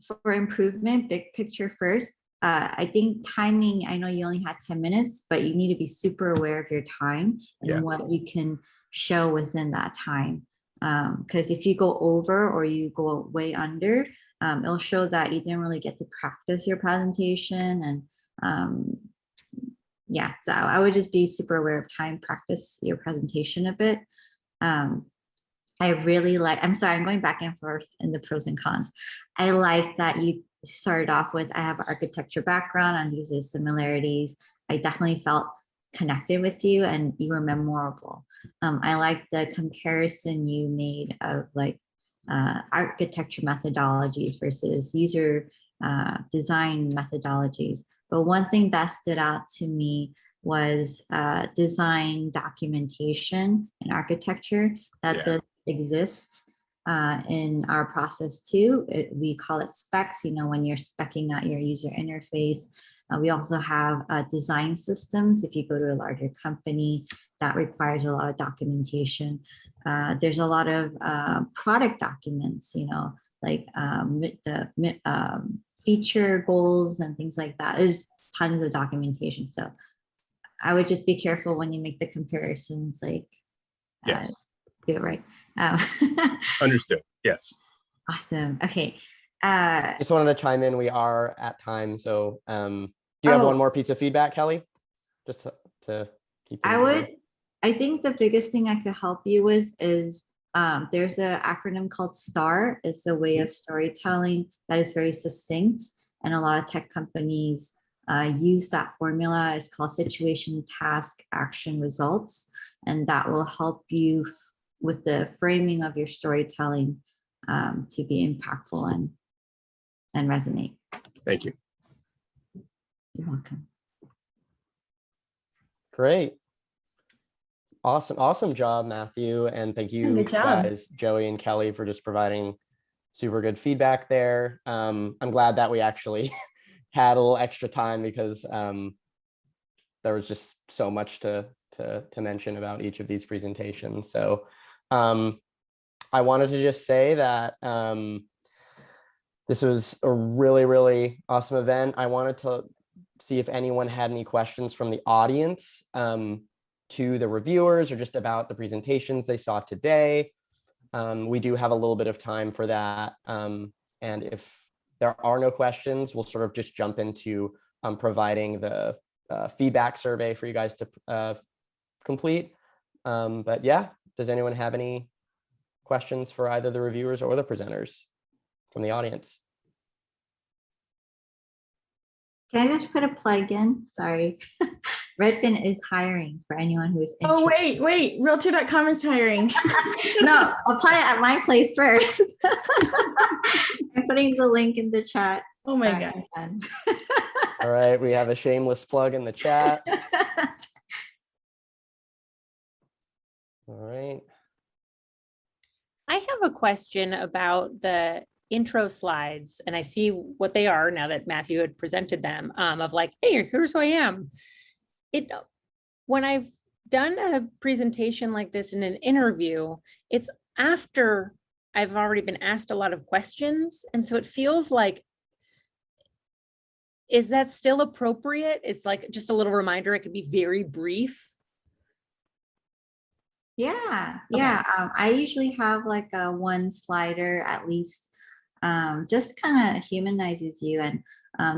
for improvement, big picture first, I think timing, I know you only had 10 minutes, but you need to be super aware of your time and what you can show within that time. Because if you go over or you go way under, it'll show that you didn't really get to practice your presentation. And so I would just be super aware of time, practice your presentation a bit. I really like, I'm sorry, I'm going back and forth in the pros and cons. I like that you started off with, I have an architecture background and these are similarities. I definitely felt connected with you and you were memorable. I like the comparison you made of like architecture methodologies versus user design methodologies. But one thing that stood out to me was design documentation in architecture that exists. in our process too. We call it specs, when you're speccing out your user interface. We also have design systems. If you go to a larger company, that requires a lot of documentation. There's a lot of product documents, like the feature goals and things like that. There's tons of documentation. So I would just be careful when you make the comparisons, like Yes. do it right. Understood. Yes. Awesome. Okay. Just wanted to chime in. We are at time. So do you have one more piece of feedback, Kelly? Just to keep things going. I think the biggest thing I could help you with is there's an acronym called STAR. It's a way of storytelling that is very succinct. And a lot of tech companies use that formula. It's called situation, task, action, results. And that will help you with the framing of your storytelling to be impactful and resonate. Thank you. You're welcome. Great. Awesome job, Matthew. And thank you Good job. guys, Joey and Kelly, for just providing super good feedback there. I'm glad that we actually had a little extra time because there was just so much to mention about each of these presentations. So I wanted to just say that this was a really, really awesome event. I wanted to see if anyone had any questions from the audience to the reviewers or just about the presentations they saw today. We do have a little bit of time for that. And if there are no questions, we'll sort of just jump into providing the feedback survey for you guys to complete. But yeah, does anyone have any questions for either the reviewers or the presenters from the audience? Can I just put a plug in? Sorry. Redfin is hiring for anyone who is interested. Oh, wait, realtor.com is hiring. No, apply it at my place first. I'm putting the link in the chat. Oh my God. All right, we have a shameless plug in the chat. All right. I have a question about the intro slides, and I see what they are now that Matthew had presented them, of like, hey, here's who I am. When I've done a presentation like this in an interview, it's after I've already been asked a lot of questions. And so it feels like, is that still appropriate? It's like just a little reminder. It could be very brief. Yeah. Okay. I usually have like a one slider at least, just kind of humanizes you, and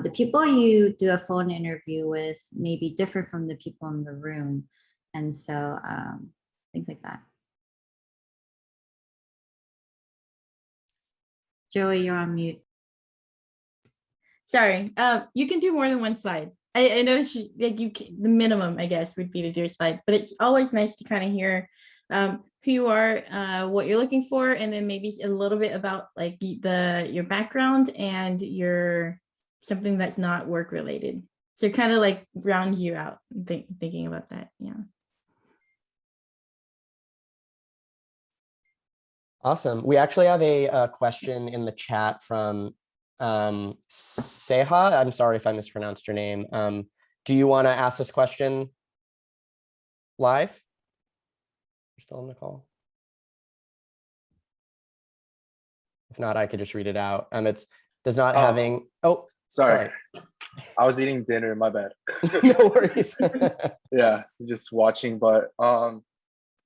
the people you do a phone interview with may be different from the people in the room, and so things like that. Joey, you're on mute. Sorry. You can do more than one slide. I know it's like the minimum, I guess, would be to do a slide, but it's always nice to kind of hear who you are, what you're looking for, and then maybe a little bit about like your background and your something that's not work related. So kind of like round you out, thinking about that. Yeah. Awesome. We actually have a question in the chat from Seha. I'm sorry if I mispronounced your name. Do you want to ask this question live? You're still on the call. If not, I could just read it out. It's does not having. Oh, sorry. I was eating dinner. My bad. No worries. Yeah, just watching. But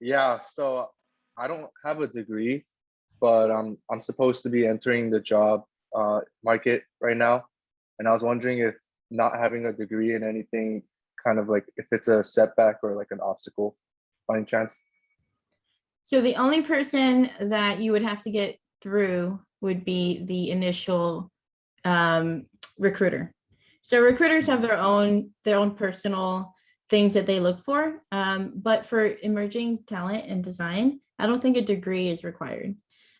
yeah. So I don't have a degree, but I'm supposed to be entering the job market right now, and I was wondering if not having a degree in anything kind of like if it's a setback or like an obstacle by any chance. So the only person that you would have to get through would be the initial recruiter. So recruiters have their own personal things that they look for. But for emerging talent and design, I don't think a degree is required.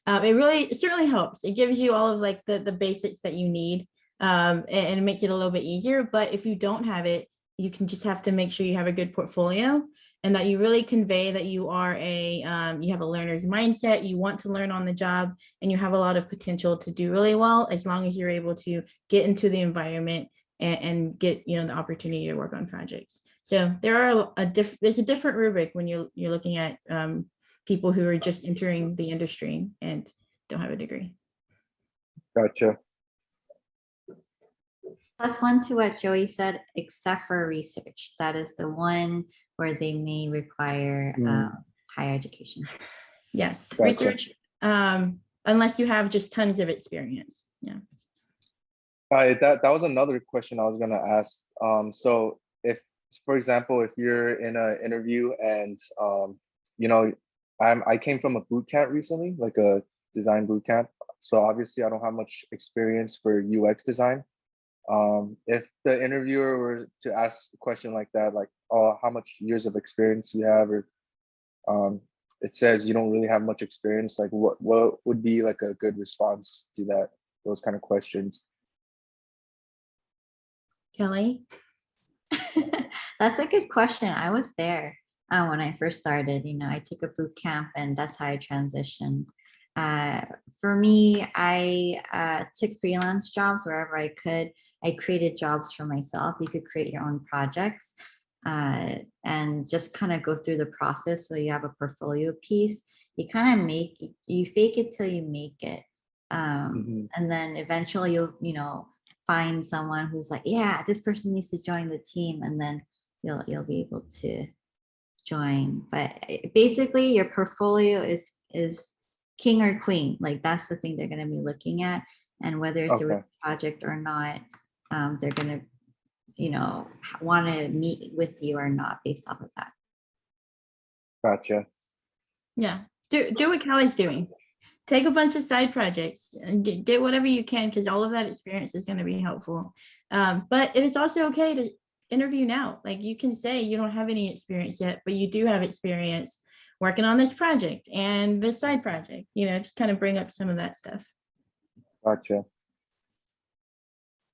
It certainly helps. It gives you all of like the basics that you need, and it makes it a little bit easier. But if you don't have it, you can just have to make sure you have a good portfolio and that you really convey that you are you have a learner's mindset, you want to learn on the job, and you have a lot of potential to do really well as long as you're able to get into the environment and get the opportunity to work on projects. So there's a different rubric when you're looking at people who are just entering the industry and don't have a degree. Gotcha. +1 to what Joey said, except for research. That is the one where they may require higher education. Yes, Gotcha. research, unless you have just tons of experience. Yeah. That was another question I was gonna ask. So if, for example, if you're in an interview and I came from a boot camp recently, like a design boot camp. So obviously I don't have much experience for UX design. If the interviewer were to ask a question like that, like, oh, how much years of experience you have, or it says you don't really have much experience, like what would be like a good response to those kind of questions? Kelly? That's a good question. I was there when I first started. I took a boot camp, and that's how I transitioned. For me, I took freelance jobs wherever I could. I created jobs for myself. You could create your own projects and just kind of go through the process. So you have a portfolio piece. You kind of you fake it till you make it. And then eventually you'll find someone who's like, yeah, this person needs to join the team, and then you'll be able to join. But basically your portfolio is king or queen. Like that's the thing they're going to be looking at, and whether it's a real project or not, they're going to want to meet with you or not based off of that. Gotcha. Yeah, do what Kelly's doing. Take a bunch of side projects and get whatever you can, because all of that experience is going to be helpful. But it is also okay to interview now. Like you can say you don't have any experience yet, but you do have experience working on this project and this side project, just kind of bring up some of that stuff. Gotcha.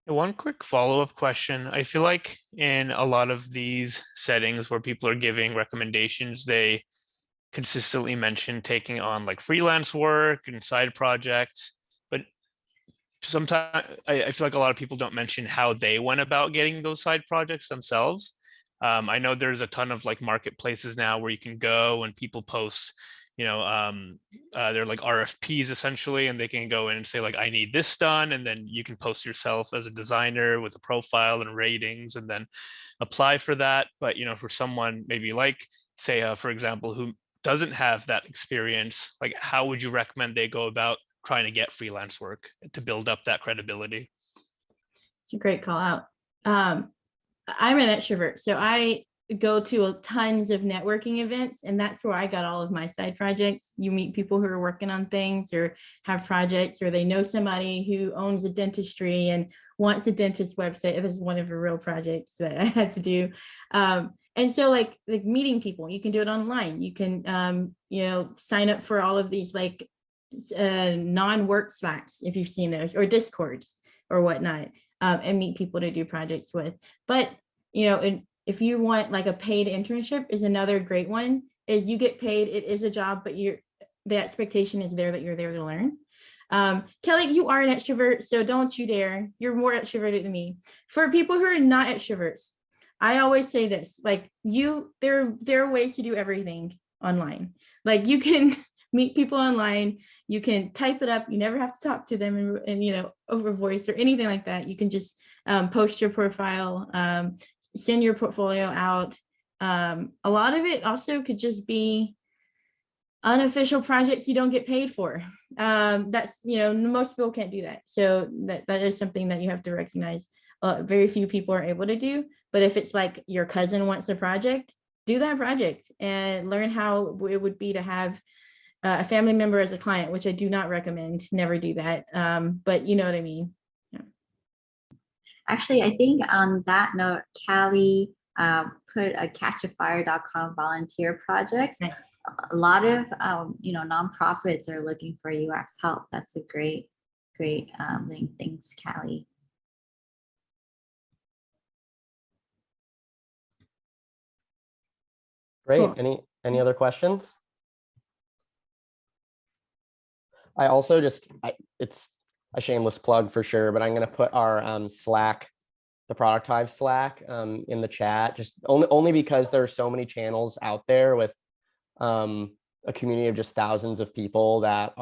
One quick follow-up question. I feel like in a lot of these settings where people are giving recommendations, they consistently mention taking on like freelance work and side projects, but sometimes I feel like a lot of people don't mention how they went about getting those side projects themselves. I know there's a ton of like marketplaces now where you can go and people post, they're like RFPs essentially, and they can go in and say like, I need this done. And then you can post yourself as a designer with a profile and ratings and then apply for that. But, for someone maybe like, say, for example, who doesn't have that experience, like how would you recommend they go about trying to get freelance work to build up that credibility? It's a great call out. I'm an extrovert, so I go to tons of networking events, and that's where I got all of my side projects. You meet people who are working on things or have projects, or they know somebody who owns a dentistry and wants a dentist website. This is one of the real projects that I had to do. And so like meeting people, you can do it online. You can, sign up for all of these like non-work Slacks, if you've seen those, or Discords or whatnot, and meet people to do projects with. But, if you want like a paid internship is another great one, is you get paid, it is a job, but the expectation is there that you're there to learn. Kelly, you are an extrovert, so don't you dare. You're more extroverted than me. For people who are not extroverts, I always say this, like there are ways to do everything online. Like you can meet people online, you can type it up, you never have to talk to them and over voice or anything like that. You can just post your profile, send your portfolio out. A lot of it also could just be unofficial projects you don't get paid for. That's, most people can't do that. So that is something that you have to recognize. Very few people are able to do, but if it's like your cousin wants a project, do that project and learn how it would be to have a family member as a client, which I do not recommend. Never do that. But you know what I mean. Yeah. Actually, I think on that note, Callie put a catchafire.com volunteer projects. Nice. A lot of nonprofits are looking for UX help. That's a great link. Thanks, Callie. Great. Cool. Any other questions? I also it's a shameless plug for sure, but I'm going to put our Slack, the Product Hive Slack, in the chat, just only because there are so many channels out there with a community of just thousands of people that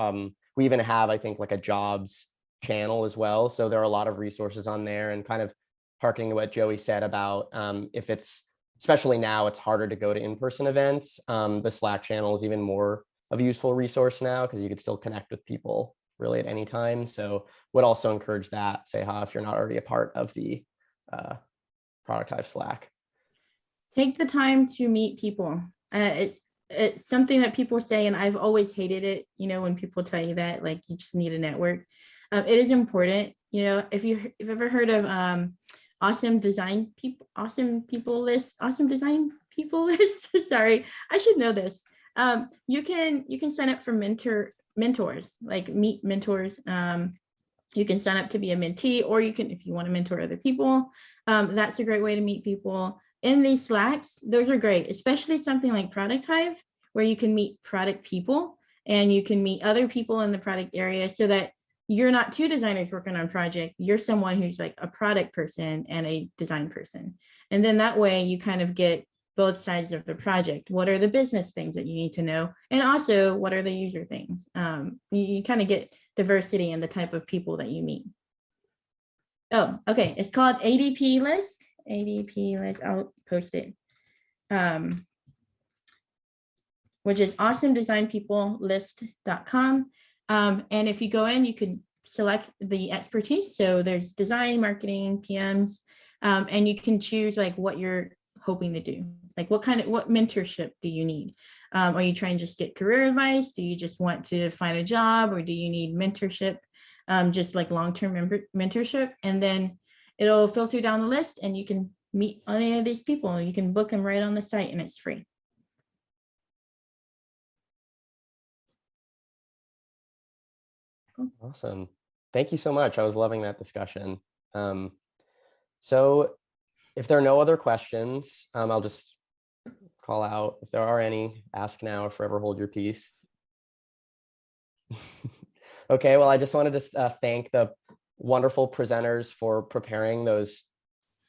we even have, I think, like a jobs channel as well. So there are a lot of resources on there, and kind of harking to what Joey said about if it's, especially now, it's harder to go to in-person events. The Slack channel is even more of a useful resource now because you could still connect with people really at any time. So would also encourage that, Seha, if you're not already a part of the Product Hive Slack. Take the time to meet people. It's something that people say, and I've always hated it, you know, when people tell you that, like, you just need a network. It is important, you know, if you've ever heard of awesome design people list. Sorry, I should know this. You can sign up for mentors, like meet mentors. You can sign up to be a mentee, or you can, if you want to mentor other people, that's a great way to meet people. In these Slacks, those are great, especially something like Product Hive, where you can meet product people and you can meet other people in the product area, so that you're not two designers working on a project, you're someone who's like a product person and a design person. And then that way you kind of get both sides of the project. What are the business things that you need to know? And also, what are the user things? You kind of get diversity in the type of people that you meet. Oh, okay. It's called ADP list. ADP list. I'll post it. Which is awesomedesignpeoplelist.com. And if you go in, you can select the expertise. So there's design, marketing, PMs, and you can choose like what you're hoping to do. Like what mentorship do you need? Are you trying to just get career advice? Do you just want to find a job, or do you need mentorship? Just like long-term mentorship. And then it'll filter down the list and you can meet any of these people. You can book them right on the site and it's free. Awesome. Thank you so much. I was loving that discussion. So if there are no other questions, I'll just call out, if there are any, ask now or forever hold your peace. Okay, well, I just wanted to thank the wonderful presenters for preparing those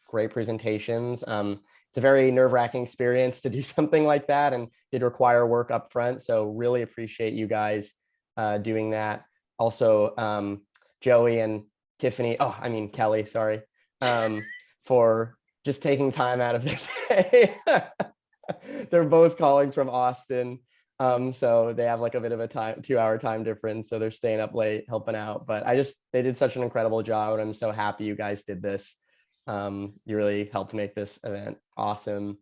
great presentations. It's a very nerve-wracking experience to do something like that, and did require work up front. So really appreciate you guys doing that. Also, Joey and Tiffany, Kelly, sorry, for just taking time out of their day. They're both calling from Austin. So they have like a bit of a 2-hour time difference. So they're staying up late helping out, but they did such an incredible job, and I'm so happy you guys did this. You really helped make this event awesome.